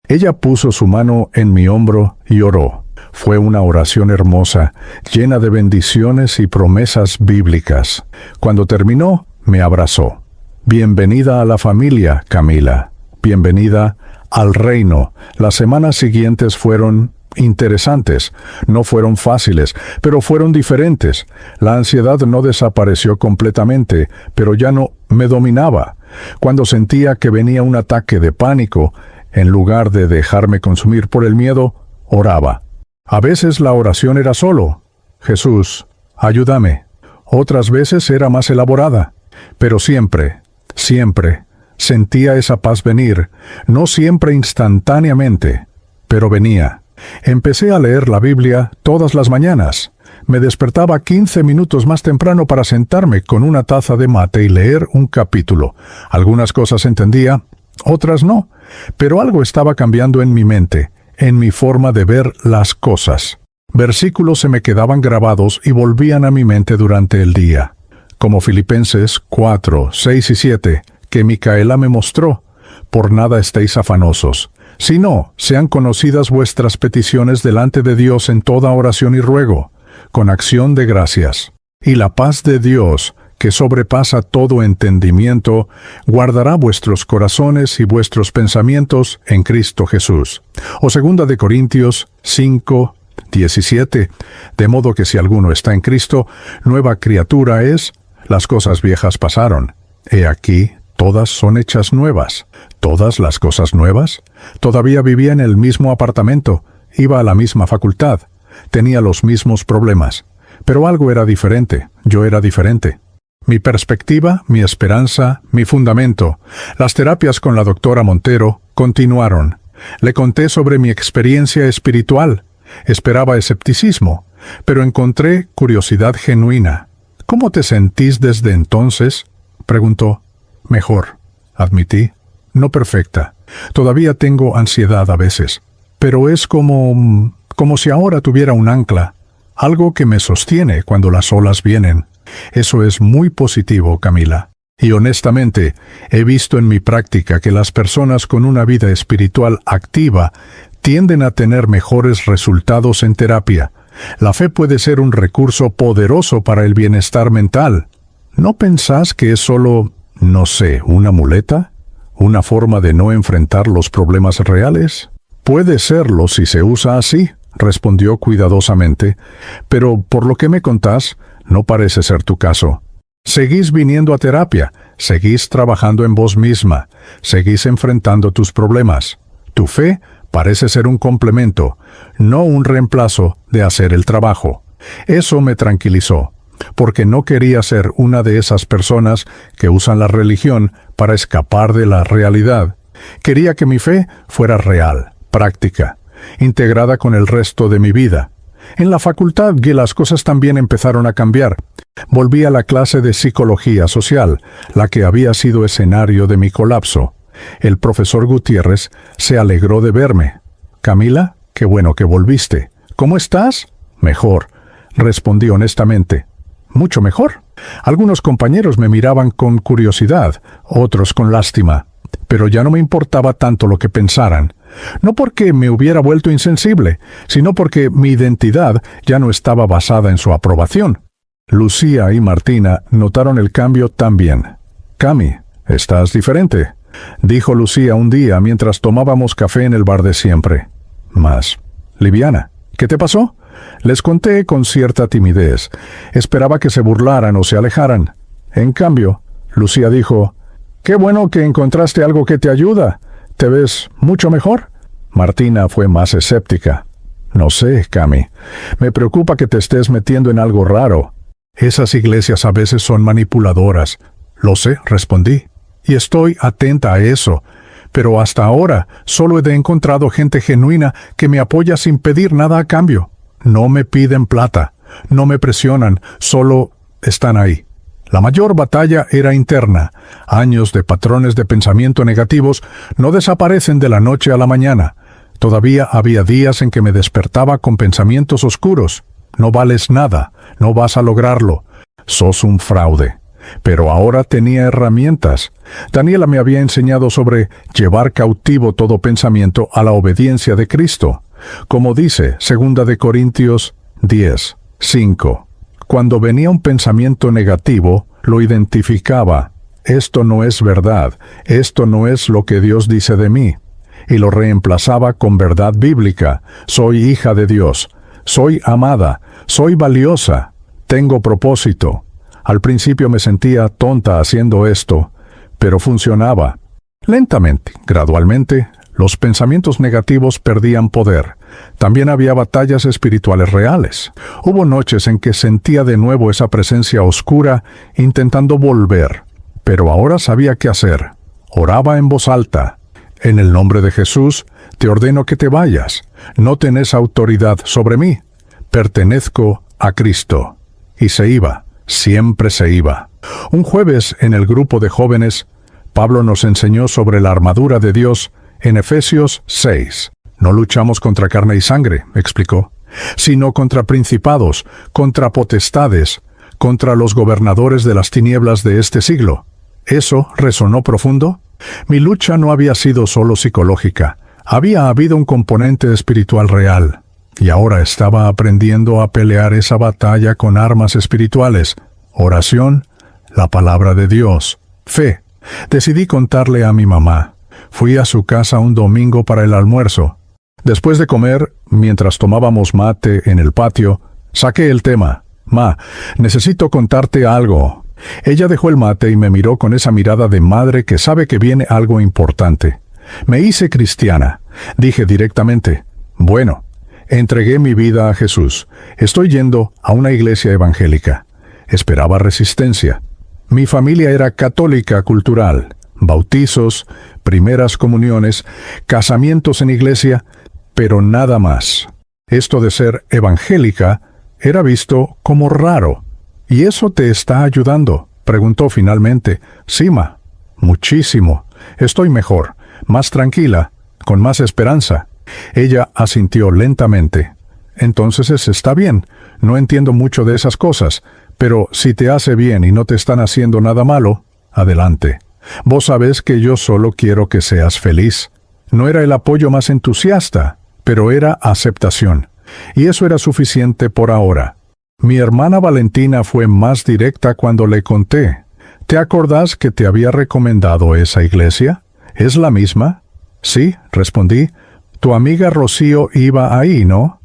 Ella puso su mano en mi hombro y oró. Fue una oración hermosa, llena de bendiciones y promesas bíblicas. Cuando terminó, me abrazó. «Bienvenida a la familia, Camila. Bienvenida al reino». Las semanas siguientes fueron interesantes. No fueron fáciles, pero fueron diferentes. La ansiedad no desapareció completamente, pero ya no me dominaba. Cuando sentía que venía un ataque de pánico, en lugar de dejarme consumir por el miedo, oraba. A veces la oración era solo: «Jesús, ayúdame». Otras veces era más elaborada, pero siempre sentía esa paz venir, no siempre instantáneamente, pero venía. Empecé a leer la Biblia todas las mañanas. Me despertaba 15 minutos más temprano para sentarme con una taza de mate y leer un capítulo. Algunas cosas entendía, otras no, pero algo estaba cambiando en mi mente, en mi forma de ver las cosas. Versículos se me quedaban grabados y volvían a mi mente durante el día, como Filipenses 4, 6 y 7, que Micaela me mostró. «Por nada estéis afanosos, sino sean conocidas vuestras peticiones delante de Dios en toda oración y ruego, con acción de gracias. Y la paz de Dios, que sobrepasa todo entendimiento, guardará vuestros corazones y vuestros pensamientos en Cristo Jesús». O 2 de Corintios 5, 17. «De modo que si alguno está en Cristo, nueva criatura es, las cosas viejas pasaron. He aquí, todas son hechas nuevas». ¿Todas las cosas nuevas? Todavía vivía en el mismo apartamento, iba a la misma facultad, tenía los mismos problemas, pero algo era diferente, yo era diferente. Mi perspectiva, mi esperanza, mi fundamento. Las terapias con la doctora Montero continuaron. Le conté sobre mi experiencia espiritual. Esperaba escepticismo, pero encontré curiosidad genuina. «¿Cómo te sentís desde entonces?», preguntó. «Mejor», admití. «No perfecta, Todavía tengo ansiedad a veces, pero es como si ahora tuviera un ancla, algo que me sostiene cuando las olas vienen. Eso es muy positivo, Camila. Y honestamente, he visto en mi práctica que las personas con una vida espiritual activa tienden a tener mejores resultados en terapia. La fe puede ser un recurso poderoso para el bienestar mental. ¿No pensás que es solo, no sé, una muleta? ¿Una forma de no enfrentar los problemas reales? Puede serlo si se usa así, respondió cuidadosamente, pero por lo que me contás, no parece ser tu caso. Seguís viniendo a terapia, seguís trabajando en vos misma, seguís enfrentando tus problemas. Tu fe parece ser un complemento, no un reemplazo de hacer el trabajo. Eso me tranquilizó, porque no quería ser una de esas personas que usan la religión para escapar de la realidad. Quería que mi fe fuera real, práctica, integrada con el resto de mi vida. En la facultad las cosas también empezaron a cambiar. Volví a la clase de psicología social, la que había sido escenario de mi colapso. El profesor Gutiérrez se alegró de verme. «Camila, qué bueno que volviste. ¿Cómo estás?» «Mejor», respondí honestamente. «¿Mucho mejor?» Algunos compañeros me miraban con curiosidad, otros con lástima. Pero ya no me importaba tanto lo que pensaran. No porque me hubiera vuelto insensible, sino porque mi identidad ya no estaba basada en su aprobación. Lucía y Martina notaron el cambio también. «Cami, estás diferente», dijo Lucía un día mientras tomábamos café en el bar de siempre. Más liviana. «¿Qué te pasó?» Les conté con cierta timidez. Esperaba que se burlaran o se alejaran. En cambio, Lucía dijo: «Qué bueno que encontraste algo que te ayuda. ¿Te ves mucho mejor?» Martina fue más escéptica. «No sé, Cami. Me preocupa que te estés metiendo en algo raro. Esas iglesias a veces son manipuladoras». «Lo sé», respondí. «Y estoy atenta a eso. Pero hasta ahora solo he encontrado gente genuina que me apoya sin pedir nada a cambio. No me piden plata, no me presionan, solo están ahí». La mayor batalla era interna. Años de patrones de pensamiento negativos no desaparecen de la noche a la mañana. Todavía había días en que me despertaba con pensamientos oscuros. «No vales nada, no vas a lograrlo, sos un fraude». Pero ahora tenía herramientas. Daniela me había enseñado sobre llevar cautivo todo pensamiento a la obediencia de Cristo. Como dice 2 Corintios 10:5. Cuando venía un pensamiento negativo, lo identificaba. «Esto no es verdad, esto no es lo que Dios dice de mí». Y lo reemplazaba con verdad bíblica. «Soy hija de Dios, soy amada, soy valiosa, tengo propósito». Al principio me sentía tonta haciendo esto, pero funcionaba. Lentamente, gradualmente, los pensamientos negativos perdían poder. También había batallas espirituales reales. Hubo noches en que sentía de nuevo esa presencia oscura intentando volver. Pero ahora sabía qué hacer. Oraba en voz alta. «En el nombre de Jesús, te ordeno que te vayas. No tenés autoridad sobre mí. Pertenezco a Cristo». Y se iba. Siempre se iba. Un jueves, en el grupo de jóvenes, Pablo nos enseñó sobre la armadura de Dios en Efesios 6. «No luchamos contra carne y sangre», explicó, «sino contra principados, contra potestades, contra los gobernadores de las tinieblas de este siglo». ¿Eso resonó profundo? Mi lucha no había sido solo psicológica. Había habido un componente espiritual real. Y ahora estaba aprendiendo a pelear esa batalla con armas espirituales: oración, la palabra de Dios, fe. Decidí contarle a mi mamá. Fui a su casa un domingo para el almuerzo. Después de comer, mientras tomábamos mate en el patio, saqué el tema. «Ma, necesito contarte algo». Ella dejó el mate y me miró con esa mirada de madre que sabe que viene algo importante. «Me hice cristiana», dije directamente. «Bueno, entregué mi vida a Jesús. Estoy yendo a una iglesia evangélica». Esperaba resistencia. Mi familia era católica cultural. Bautizos, primeras comuniones, casamientos en iglesia, pero nada más. Esto de ser evangélica era visto como raro. «¿Y eso te está ayudando?», preguntó finalmente. «Sí, ma, muchísimo. Estoy mejor, más tranquila, con más esperanza. Ella asintió lentamente. Entonces está bien, no entiendo mucho de esas cosas, pero si te hace bien y no te están haciendo nada malo, adelante. Vos sabés que yo solo quiero que seas feliz. No era el apoyo más entusiasta, pero era aceptación. Y eso era suficiente por ahora. Mi hermana Valentina fue más directa cuando le conté. ¿Te acordás que te había recomendado esa iglesia? ¿Es la misma? Sí, respondí. Tu amiga Rocío iba ahí, ¿no?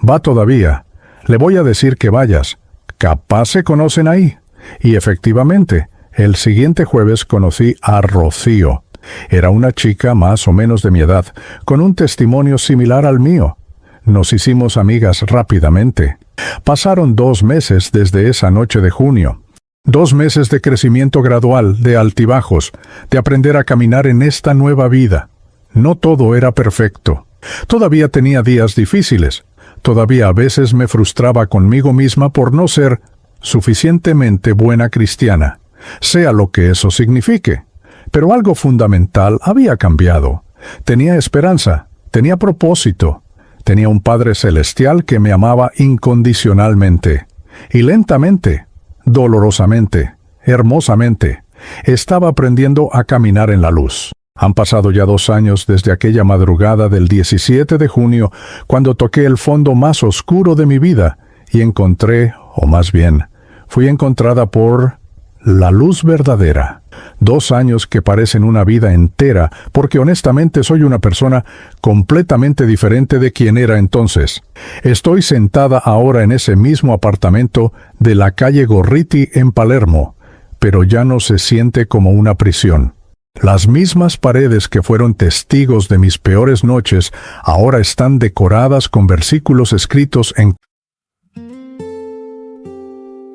Va todavía. Le voy a decir que vayas. Capaz se conocen ahí. Y efectivamente, el siguiente jueves conocí a Rocío. Era una chica más o menos de mi edad, con un testimonio similar al mío. Nos hicimos amigas rápidamente. Pasaron 2 meses desde esa noche de junio. 2 meses de crecimiento gradual, de altibajos, de aprender a caminar en esta nueva vida. No todo era perfecto. Todavía tenía días difíciles. Todavía a veces me frustraba conmigo misma por no ser suficientemente buena cristiana, sea lo que eso signifique. Pero algo fundamental había cambiado. Tenía esperanza, tenía propósito, tenía un Padre Celestial que me amaba incondicionalmente. Y lentamente, dolorosamente, hermosamente, estaba aprendiendo a caminar en la luz. Han pasado ya 2 años desde aquella madrugada del 17 de junio, cuando toqué el fondo más oscuro de mi vida y encontré, o más bien, fui encontrada por la luz verdadera. 2 años que parecen una vida entera, porque honestamente soy una persona completamente diferente de quien era entonces. Estoy sentada ahora en ese mismo apartamento de la calle Gorriti en Palermo, pero ya no se siente como una prisión. Las mismas paredes que fueron testigos de mis peores noches ahora están decoradas con versículos escritos en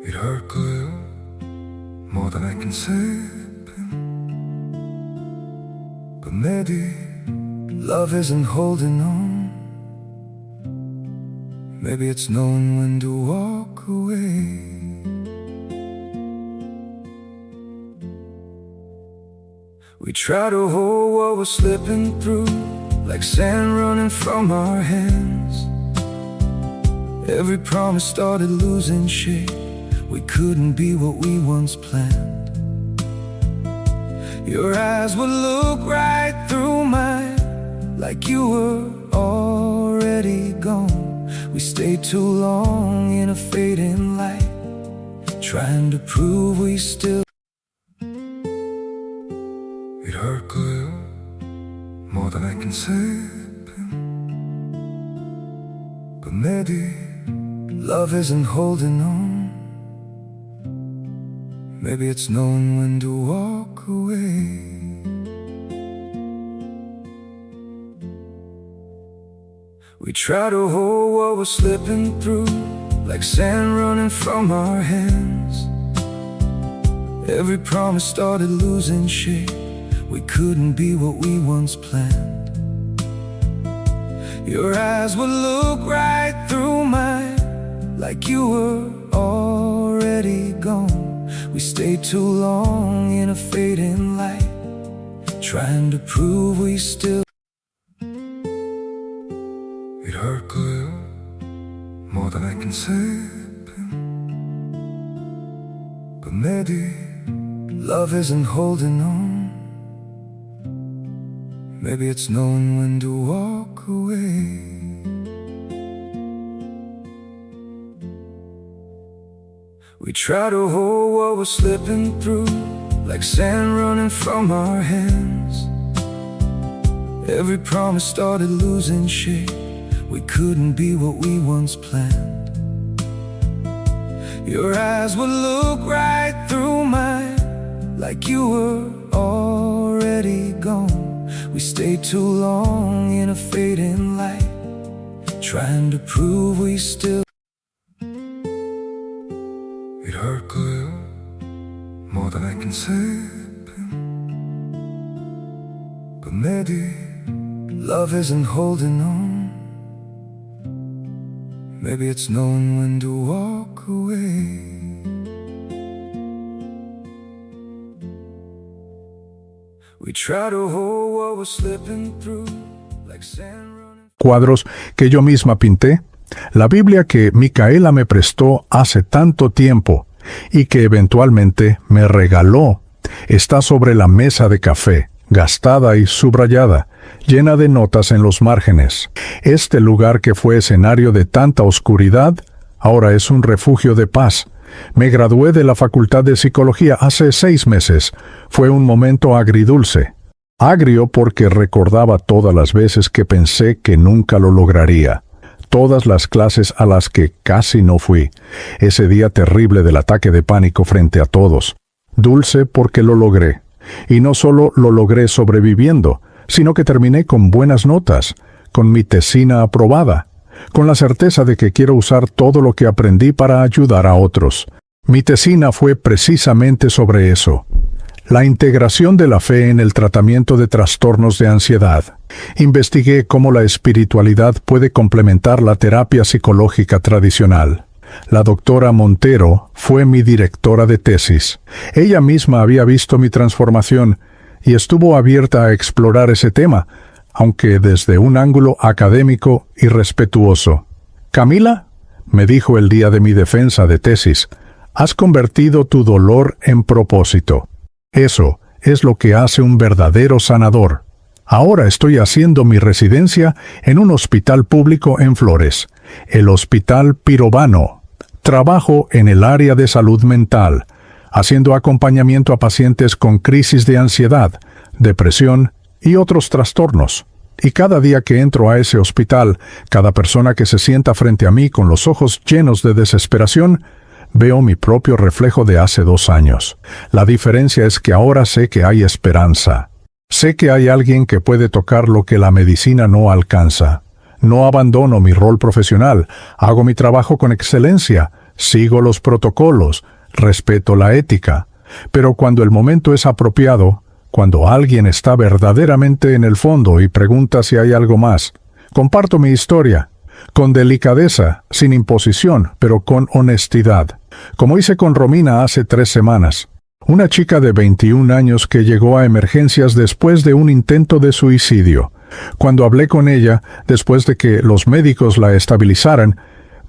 It hurt good, more than I can say. But maybe love isn't holding on. Maybe it's knowing when to walk away. We try to hold what we're slipping through, like sand running from our hands. Every promise started losing shape. We couldn't be what we once planned. Your eyes would look right through mine, like you were already gone. We stayed too long in a fading light, trying to prove we still. It hurt good, more than I can say. But maybe love isn't holding on. Maybe it's knowing when to walk away. We try to hold what we're slipping through, like sand running from our hands. Every promise started losing shape. We couldn't be what we once planned. Your eyes would look right through mine, like you were already gone. We stayed too long in a fading light, trying to prove we still. It hurt good, more than I can say. But maybe love isn't holding on. Maybe it's knowing when to walk away. We try to hold what we're slipping through, like sand running from our hands. Every promise started losing shape. We couldn't be what we once planned. Your eyes would look right through mine, like you were already gone. We stayed too long in a fading light, trying to prove we still. It hurt good, more than I can say. But maybe love isn't holding on. Maybe it's knowing when to walk away. We try to hold what we're slipping through, like sand running. Cuadros que yo misma pinté. La Biblia que Micaela me prestó hace tanto tiempo y que eventualmente me regaló está sobre la mesa de café, gastada y subrayada, llena de notas en los márgenes. Este lugar que fue escenario de tanta oscuridad, ahora es un refugio de paz. Me gradué de la Facultad de Psicología hace 6 meses. Fue un momento agridulce. Agrio porque recordaba todas las veces que pensé que nunca lo lograría. Todas las clases a las que casi no fui. Ese día terrible del ataque de pánico frente a todos. Dulce porque lo logré. Y no solo lo logré sobreviviendo, sino que terminé con buenas notas, con mi tesina aprobada, con la certeza de que quiero usar todo lo que aprendí para ayudar a otros. Mi tesina fue precisamente sobre eso. La integración de la fe en el tratamiento de trastornos de ansiedad. Investigué cómo la espiritualidad puede complementar la terapia psicológica tradicional. La doctora Montero fue mi directora de tesis. Ella misma había visto mi transformación y estuvo abierta a explorar ese tema, aunque desde un ángulo académico y respetuoso. «Camila», me dijo el día de mi defensa de tesis, «has convertido tu dolor en propósito. Eso es lo que hace un verdadero sanador. Ahora estoy haciendo mi residencia en un hospital público en Flores, el Hospital Pirovano. Trabajo en el área de salud mental, haciendo acompañamiento a pacientes con crisis de ansiedad, depresión y otros trastornos. Y cada día que entro a ese hospital, cada persona que se sienta frente a mí con los ojos llenos de desesperación, veo mi propio reflejo de hace 2 años. La diferencia es que ahora sé que hay esperanza. Sé que hay alguien que puede tocar lo que la medicina no alcanza. No abandono mi rol profesional, hago mi trabajo con excelencia, sigo los protocolos, respeto la ética. Pero cuando el momento es apropiado, cuando alguien está verdaderamente en el fondo y pregunta si hay algo más, comparto mi historia, con delicadeza, sin imposición, pero con honestidad, como hice con Romina hace 3 semanas. Una chica de 21 años que llegó a emergencias después de un intento de suicidio. Cuando hablé con ella, después de que los médicos la estabilizaran,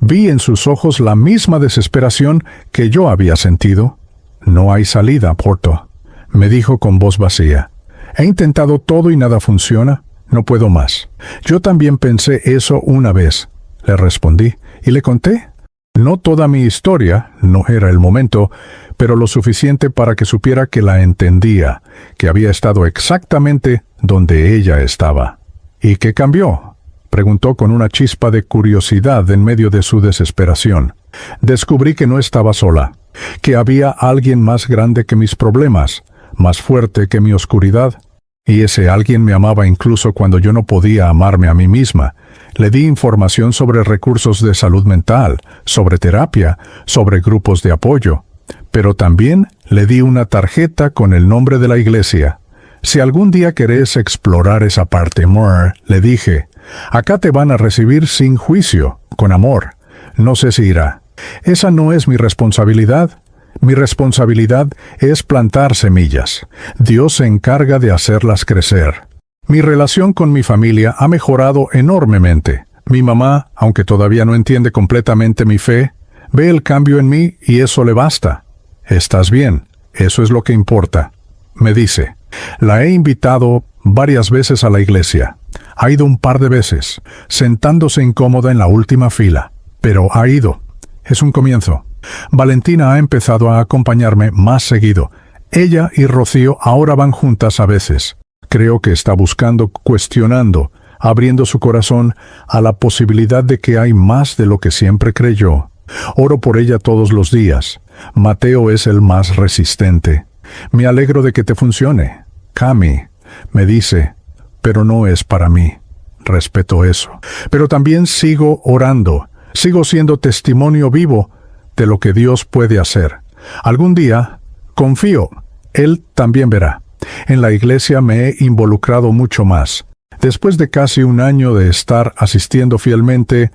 vi en sus ojos la misma desesperación que yo había sentido. «No hay salida, Porto», me dijo con voz vacía. «He intentado todo y nada funciona. No puedo más». «Yo también pensé eso una vez», le respondí, y le conté. No toda mi historia, no era el momento, pero lo suficiente para que supiera que la entendía, que había estado exactamente donde ella estaba. «¿Y qué cambió?», preguntó con una chispa de curiosidad en medio de su desesperación. Descubrí que no estaba sola, que había alguien más grande que mis problemas, más fuerte que mi oscuridad, y ese alguien me amaba incluso cuando yo no podía amarme a mí misma. Le di información sobre recursos de salud mental, sobre terapia, sobre grupos de apoyo, pero también le di una tarjeta con el nombre de la iglesia. «Si algún día querés explorar esa parte, Moore», le dije, «acá te van a recibir sin juicio, con amor. No sé si irá. Esa no es mi responsabilidad. Mi responsabilidad es plantar semillas. Dios se encarga de hacerlas crecer». Mi relación con mi familia ha mejorado enormemente. Mi mamá, aunque todavía no entiende completamente mi fe, ve el cambio en mí y eso le basta. «Estás bien, eso es lo que importa», me dice. La he invitado varias veces a la iglesia. Ha ido un par de veces, sentándose incómoda en la última fila, pero ha ido. Es un comienzo. Valentina ha empezado a acompañarme más seguido. Ella y Rocío ahora van juntas a veces. Creo que está buscando, cuestionando, abriendo su corazón a la posibilidad de que hay más de lo que siempre creyó. Oro por ella todos los días. Mateo es el más resistente. «Me alegro de que te funcione, Cami», me dice, «pero no es para mí». Respeto eso. Pero también sigo orando. Sigo siendo testimonio vivo de lo que Dios puede hacer. Algún día, confío, Él también verá. En la iglesia me he involucrado mucho más. Después de casi 1 año de estar asistiendo fielmente,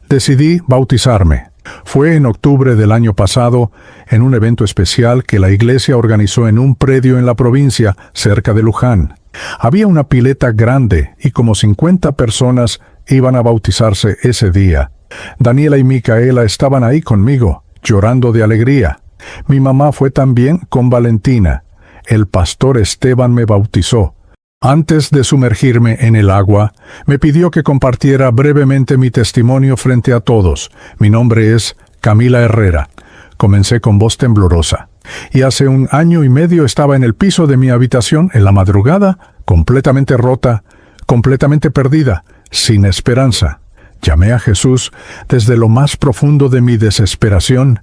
decidí bautizarme. Fue en octubre del año pasado, en un evento especial que la iglesia organizó en un predio en la provincia, cerca de Luján. Había una pileta grande y como 50 personas iban a bautizarse ese día. Daniela y Micaela estaban ahí conmigo, llorando de alegría. Mi mamá fue también con Valentina. El pastor Esteban me bautizó. Antes de sumergirme en el agua, me pidió que compartiera brevemente mi testimonio frente a todos. Mi nombre es Camila Herrera. Comencé con voz temblorosa. Y hace 1 año y medio estaba en el piso de mi habitación en la madrugada, completamente rota, completamente perdida, sin esperanza. Llamé a Jesús desde lo más profundo de mi desesperación,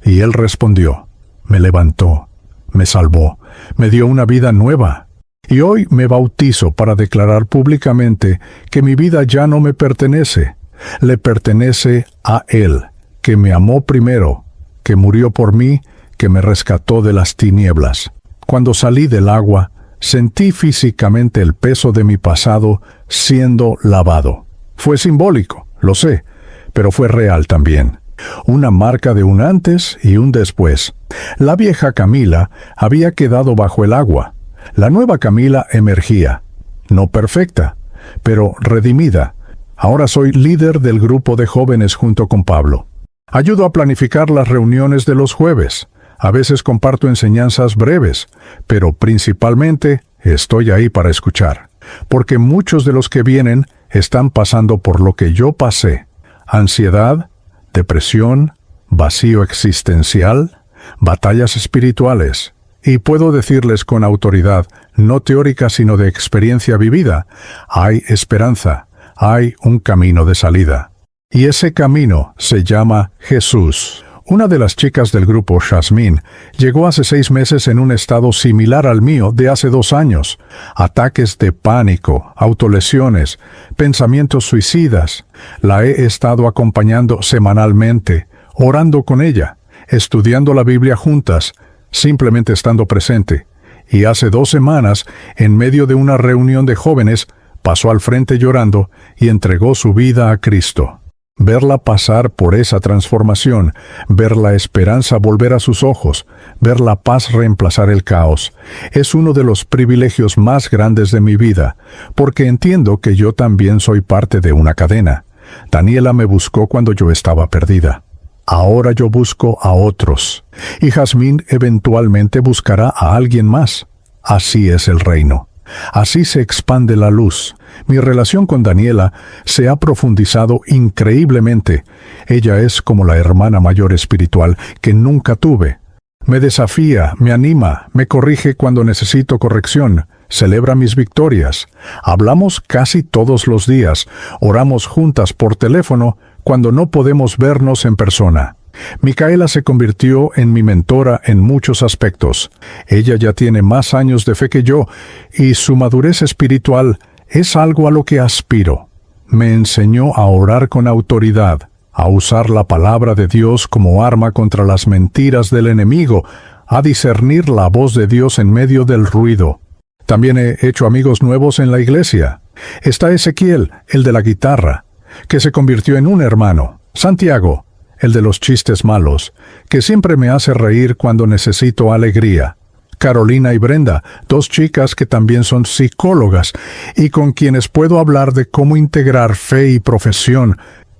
y Él respondió, me levantó, me salvó, me dio una vida nueva. Y hoy me bautizo para declarar públicamente que mi vida ya no me pertenece, le pertenece a Él, que me amó primero, que murió por mí, que me rescató de las tinieblas. Cuando salí del agua, sentí físicamente el peso de mi pasado siendo lavado. Fue simbólico, lo sé, pero fue real también. Una marca de un antes y un después. La vieja Camila había quedado bajo el agua. La nueva Camila emergía, no perfecta, pero redimida. Ahora soy líder del grupo de jóvenes junto con Pablo. Ayudo a planificar las reuniones de los jueves. A veces comparto enseñanzas breves, pero principalmente estoy ahí para escuchar, porque muchos de los que vienen están pasando por lo que yo pasé. Ansiedad, depresión, vacío existencial, batallas espirituales. Y puedo decirles con autoridad, no teórica sino de experiencia vivida, hay esperanza, hay un camino de salida. Y ese camino se llama Jesús. Una de las chicas del grupo, Yasmín, llegó hace 6 meses en un estado similar al mío de hace 2 años. Ataques de pánico, autolesiones, pensamientos suicidas. La he estado acompañando semanalmente, orando con ella, estudiando la Biblia juntas, simplemente estando presente. Y hace 2 semanas, en medio de una reunión de jóvenes, pasó al frente llorando y entregó su vida a Cristo. Verla pasar por esa transformación, ver la esperanza volver a sus ojos, ver la paz reemplazar el caos, es uno de los privilegios más grandes de mi vida, porque entiendo que yo también soy parte de una cadena. Daniela me buscó cuando yo estaba perdida. Ahora yo busco a otros, y Jazmín eventualmente buscará a alguien más. Así es el reino. Así se expande la luz. Mi relación con Daniela se ha profundizado increíblemente. Ella es como la hermana mayor espiritual que nunca tuve. Me desafía, me anima, me corrige cuando necesito corrección, celebra mis victorias. Hablamos casi todos los días, oramos juntas por teléfono cuando no podemos vernos en persona. Micaela se convirtió en mi mentora en muchos aspectos. Ella ya tiene más años de fe que yo, y su madurez espiritual es algo a lo que aspiro. Me enseñó a orar con autoridad, a usar la palabra de Dios como arma contra las mentiras del enemigo, a discernir la voz de Dios en medio del ruido. También he hecho amigos nuevos en la iglesia. Está Ezequiel, el de la guitarra, que se convirtió en un hermano. Santiago, el de los chistes malos, que siempre me hace reír cuando necesito alegría. Carolina y Brenda, 2 chicas que también son psicólogas y con quienes puedo hablar de cómo integrar fe y profesión.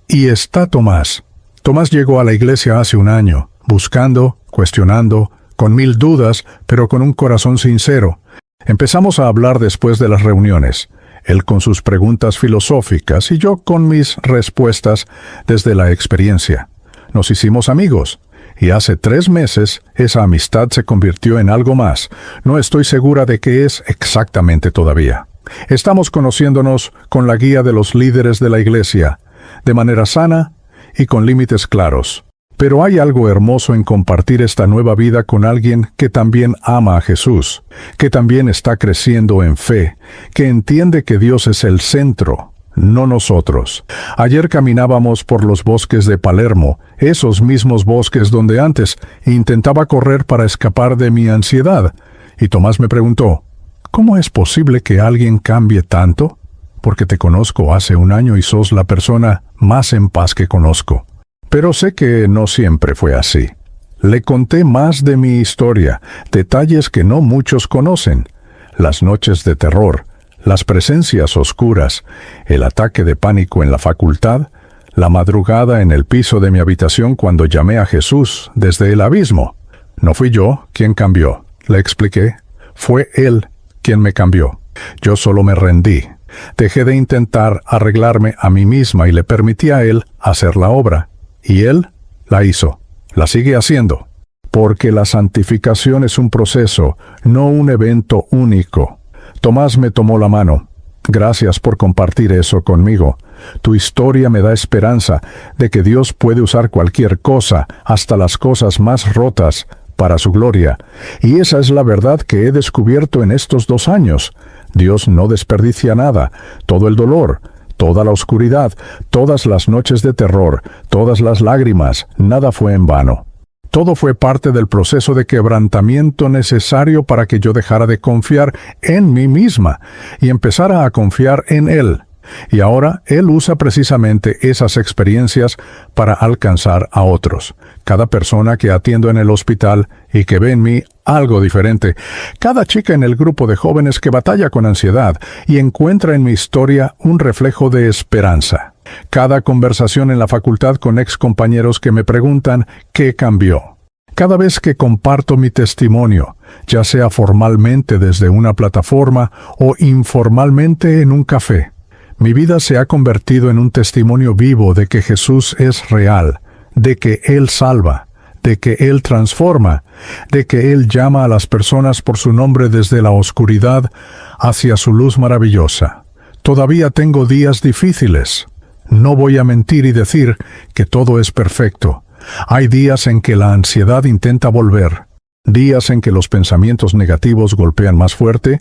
Y está Tomás. Tomás llegó a la iglesia hace 1 año, buscando, cuestionando, con 1000 dudas, pero con un corazón sincero. Empezamos a hablar después de las reuniones. Él con sus preguntas filosóficas y yo con mis respuestas desde la experiencia. Nos hicimos amigos, y hace 3 meses esa amistad se convirtió en algo más. No estoy segura de qué es exactamente todavía. Estamos conociéndonos con la guía de los líderes de la iglesia, de manera sana y con límites claros. Pero hay algo hermoso en compartir esta nueva vida con alguien que también ama a Jesús, que también está creciendo en fe, que entiende que Dios es el centro, no nosotros. Ayer caminábamos por los bosques de Palermo, esos mismos bosques donde antes intentaba correr para escapar de mi ansiedad, y Tomás me preguntó, ¿cómo es posible que alguien cambie tanto? Porque te conozco hace 1 año y sos la persona más en paz que conozco. Pero sé que no siempre fue así. Le conté más de mi historia, detalles que no muchos conocen. Las noches de terror, las presencias oscuras, el ataque de pánico en la facultad, la madrugada en el piso de mi habitación cuando llamé a Jesús desde el abismo. No fui yo quien cambió, le expliqué. Fue Él quien me cambió. Yo solo me rendí. Dejé de intentar arreglarme a mí misma y le permití a Él hacer la obra. Y Él la hizo. La sigue haciendo. Porque la santificación es un proceso, no un evento único. Tomás me tomó la mano. Gracias por compartir eso conmigo. Tu historia me da esperanza de que Dios puede usar cualquier cosa, hasta las cosas más rotas, para su gloria. Y esa es la verdad que he descubierto en estos 2 años. Dios no desperdicia nada. Todo el dolor, toda la oscuridad, todas las noches de terror, todas las lágrimas, nada fue en vano. Todo fue parte del proceso de quebrantamiento necesario para que yo dejara de confiar en mí misma y empezara a confiar en Él. Y ahora Él usa precisamente esas experiencias para alcanzar a otros. Cada persona que atiendo en el hospital y que ve en mí algo diferente. Cada chica en el grupo de jóvenes que batalla con ansiedad y encuentra en mi historia un reflejo de esperanza. Cada conversación en la facultad con excompañeros que me preguntan ¿qué cambió? Cada vez que comparto mi testimonio, ya sea formalmente desde una plataforma o informalmente en un café, mi vida se ha convertido en un testimonio vivo de que Jesús es real, de que Él salva, de que Él transforma, de que Él llama a las personas por su nombre desde la oscuridad hacia su luz maravillosa. Todavía tengo días difíciles. No voy a mentir y decir que todo es perfecto. Hay días en que la ansiedad intenta volver, días en que los pensamientos negativos golpean más fuerte,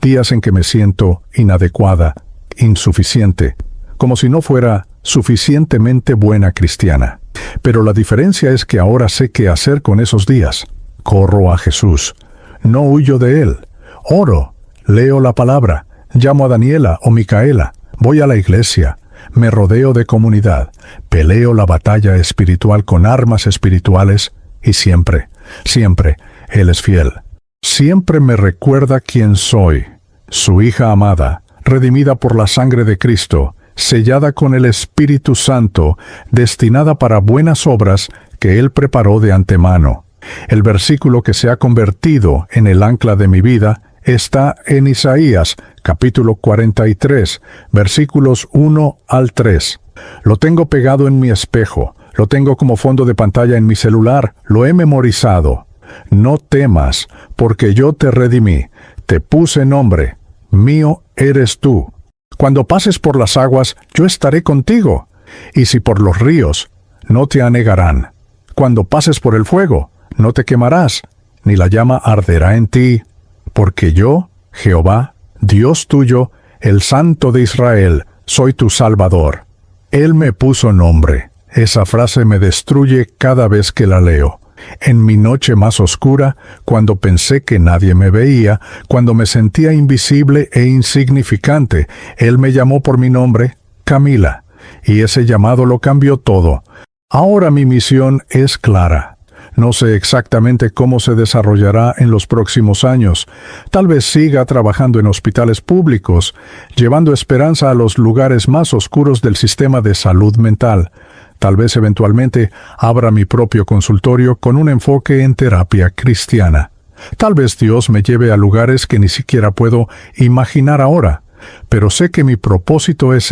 días en que me siento inadecuada, insuficiente, como si no fuera suficientemente buena cristiana. Pero la diferencia es que ahora sé qué hacer con esos días. Corro a Jesús. No huyo de Él. Oro. Leo la palabra. Llamo a Daniela o Micaela. Voy a la iglesia. Me rodeo de comunidad. Peleo la batalla espiritual con armas espirituales y siempre, siempre, Él es fiel. Siempre me recuerda quién soy. Su hija amada, redimida por la sangre de Cristo, sellada con el Espíritu Santo, destinada para buenas obras que Él preparó de antemano. El versículo que se ha convertido en el ancla de mi vida está en Isaías, capítulo 43, versículos 1 al 3. Lo tengo pegado en mi espejo, lo tengo como fondo de pantalla en mi celular, lo he memorizado. No temas, porque yo te redimí, te puse nombre, mío eres tú. Cuando pases por las aguas, yo estaré contigo, y si por los ríos, no te anegarán. Cuando pases por el fuego, no te quemarás, ni la llama arderá en ti, porque yo, Jehová, Dios tuyo, el Santo de Israel, soy tu Salvador. Él me puso nombre. Esa frase me destruye cada vez que la leo. En mi noche más oscura, cuando pensé que nadie me veía, cuando me sentía invisible e insignificante, Él me llamó por mi nombre, Camila, y ese llamado lo cambió todo. Ahora mi misión es clara. No sé exactamente cómo se desarrollará en los próximos años. Tal vez siga trabajando en hospitales públicos, llevando esperanza a los lugares más oscuros del sistema de salud mental. Tal vez eventualmente abra mi propio consultorio con un enfoque en terapia cristiana. Tal vez Dios me lleve a lugares que ni siquiera puedo imaginar ahora. Pero sé que mi propósito es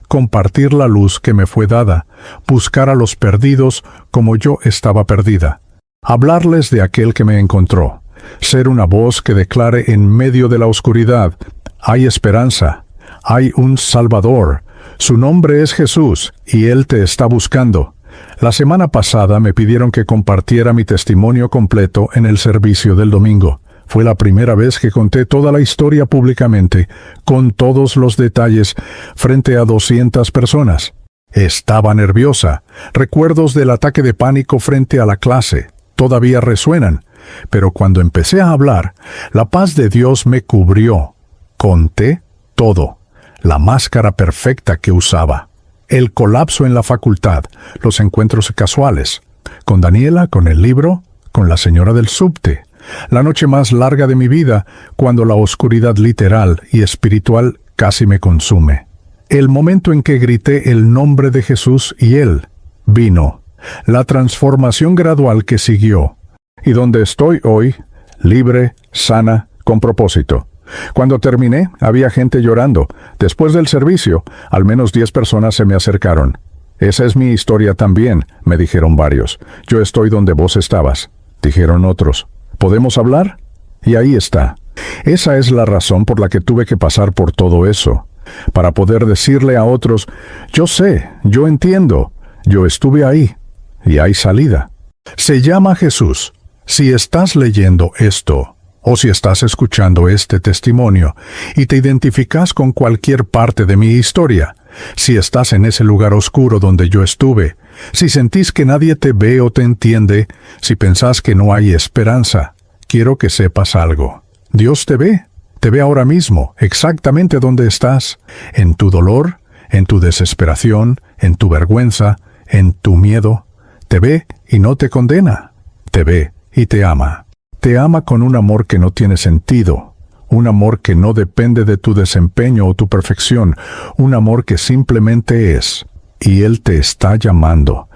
compartir la luz que me fue dada, buscar a los perdidos como yo estaba perdida, hablarles de aquel que me encontró, ser una voz que declare en medio de la oscuridad, hay esperanza, hay un Salvador, su nombre es Jesús y Él te está buscando. La semana pasada me pidieron que compartiera mi testimonio completo en el servicio del domingo. Fue la primera vez que conté toda la historia públicamente, con todos los detalles, frente a 200 personas. Estaba nerviosa. Recuerdos del ataque de pánico frente a la clase todavía resuenan. Pero cuando empecé a hablar, la paz de Dios me cubrió. Conté todo. La máscara perfecta que usaba. el colapso en la facultad, los encuentros casuales, con Daniela, con el libro, con la señora del subte, la noche más larga de mi vida, cuando la oscuridad literal y espiritual casi me consume. El momento en que grité el nombre de Jesús y Él vino, la transformación gradual que siguió, y donde estoy hoy, libre, sana, con propósito. Cuando terminé, había gente llorando. Después del servicio, al menos 10 personas se me acercaron. «Esa es mi historia también», me dijeron varios. «Yo estoy donde vos estabas», dijeron otros. «¿Podemos hablar?» Y ahí está. Esa es la razón por la que tuve que pasar por todo eso. Para poder decirle a otros, yo sé, yo entiendo, yo estuve ahí, y hay salida. Se llama Jesús. Si estás leyendo esto, o si estás escuchando este testimonio, y te identificas con cualquier parte de mi historia, si estás en ese lugar oscuro donde yo estuve, si sentís que nadie te ve o te entiende, si pensás que no hay esperanza, quiero que sepas algo. Dios te ve ahora mismo, exactamente donde estás, en tu dolor, en tu desesperación, en tu vergüenza, en tu miedo. Te ve y no te condena. Te ve y te ama. Te ama con un amor que no tiene sentido, un amor que no depende de tu desempeño o tu perfección, un amor que simplemente es. Y Él te está llamando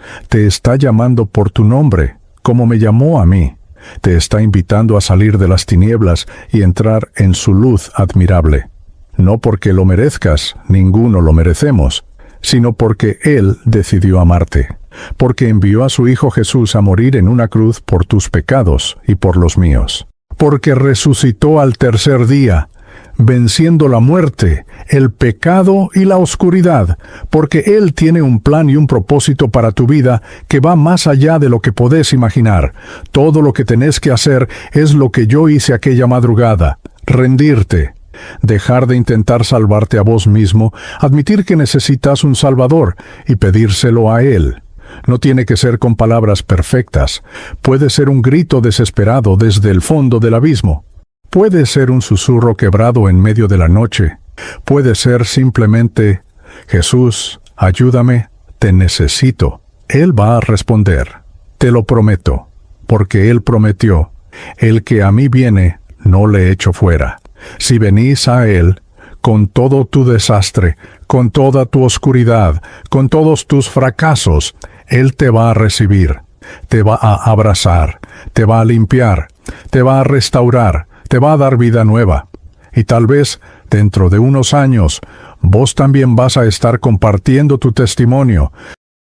por tu nombre, como me llamó a mí. Te está invitando a salir de las tinieblas y entrar en su luz admirable. No porque lo merezcas, ninguno lo merecemos, sino porque Él decidió amarte, porque envió a su Hijo Jesús a morir en una cruz por tus pecados y por los míos, porque resucitó al tercer día, venciendo la muerte, el pecado y la oscuridad, porque Él tiene un plan y un propósito para tu vida que va más allá de lo que podés imaginar. Todo lo que tenés que hacer es lo que yo hice aquella madrugada: rendirte, dejar de intentar salvarte a vos mismo, admitir que necesitas un Salvador y pedírselo a Él. No tiene que ser con palabras perfectas, puede ser un grito desesperado desde el fondo del abismo. Puede ser un susurro quebrado en medio de la noche. Puede ser simplemente, Jesús, ayúdame, te necesito. Él va a responder. Te lo prometo, porque Él prometió, el que a mí viene, no le echo fuera. Si venís a Él, con todo tu desastre, con toda tu oscuridad, con todos tus fracasos, Él te va a recibir, te va a abrazar, te va a limpiar, te va a restaurar, te va a dar vida nueva. Y tal vez, dentro de unos años, vos también vas a estar compartiendo tu testimonio.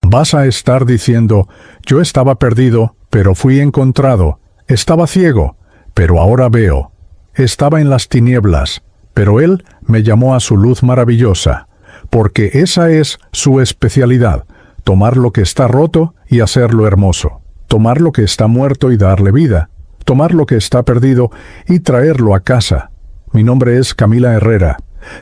Vas a estar diciendo, yo estaba perdido, pero fui encontrado. Estaba ciego, pero ahora veo. Estaba en las tinieblas, pero Él me llamó a su luz maravillosa, porque esa es su especialidad, tomar lo que está roto y hacerlo hermoso, tomar lo que está muerto y darle vida, tomar lo que está perdido y traerlo a casa. Mi nombre es Camila Herrera.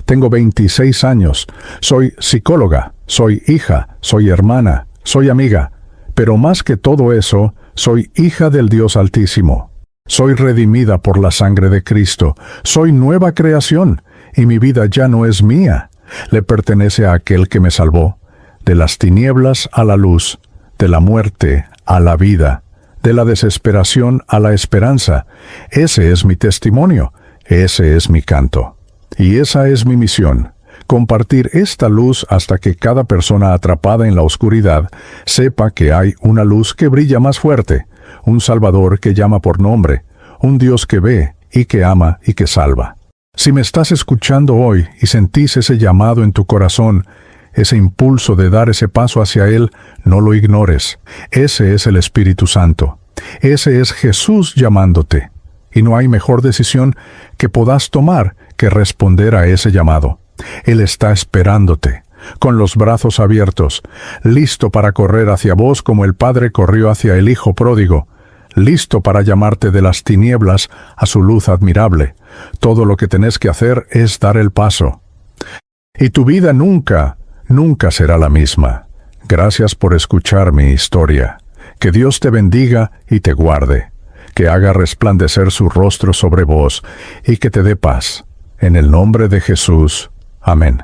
Tengo 26 años. Soy psicóloga, soy hija, soy hermana, soy amiga. Pero más que todo eso, soy hija del Dios Altísimo. Soy redimida por la sangre de Cristo. Soy nueva creación, y mi vida ya no es mía. Le pertenece a aquel que me salvó. De las tinieblas a la luz, de la muerte a la vida, de la desesperación a la esperanza. Ese es mi testimonio, ese es mi canto. Y esa es mi misión, compartir esta luz hasta que cada persona atrapada en la oscuridad sepa que hay una luz que brilla más fuerte, un Salvador que llama por nombre, un Dios que ve y que ama y que salva. Si me estás escuchando hoy y sentís ese llamado en tu corazón, ese impulso de dar ese paso hacia Él, no lo ignores. Ese es el Espíritu Santo. Ese es Jesús llamándote. Y no hay mejor decisión que podás tomar que responder a ese llamado. Él está esperándote, con los brazos abiertos, listo para correr hacia vos como el Padre corrió hacia el Hijo pródigo, listo para llamarte de las tinieblas a su luz admirable. Todo lo que tenés que hacer es dar el paso. Y tu vida nunca será la misma. Gracias por escuchar mi historia. Que Dios te bendiga y te guarde, que haga resplandecer su rostro sobre vos y que te dé paz. En el nombre de Jesús. Amén.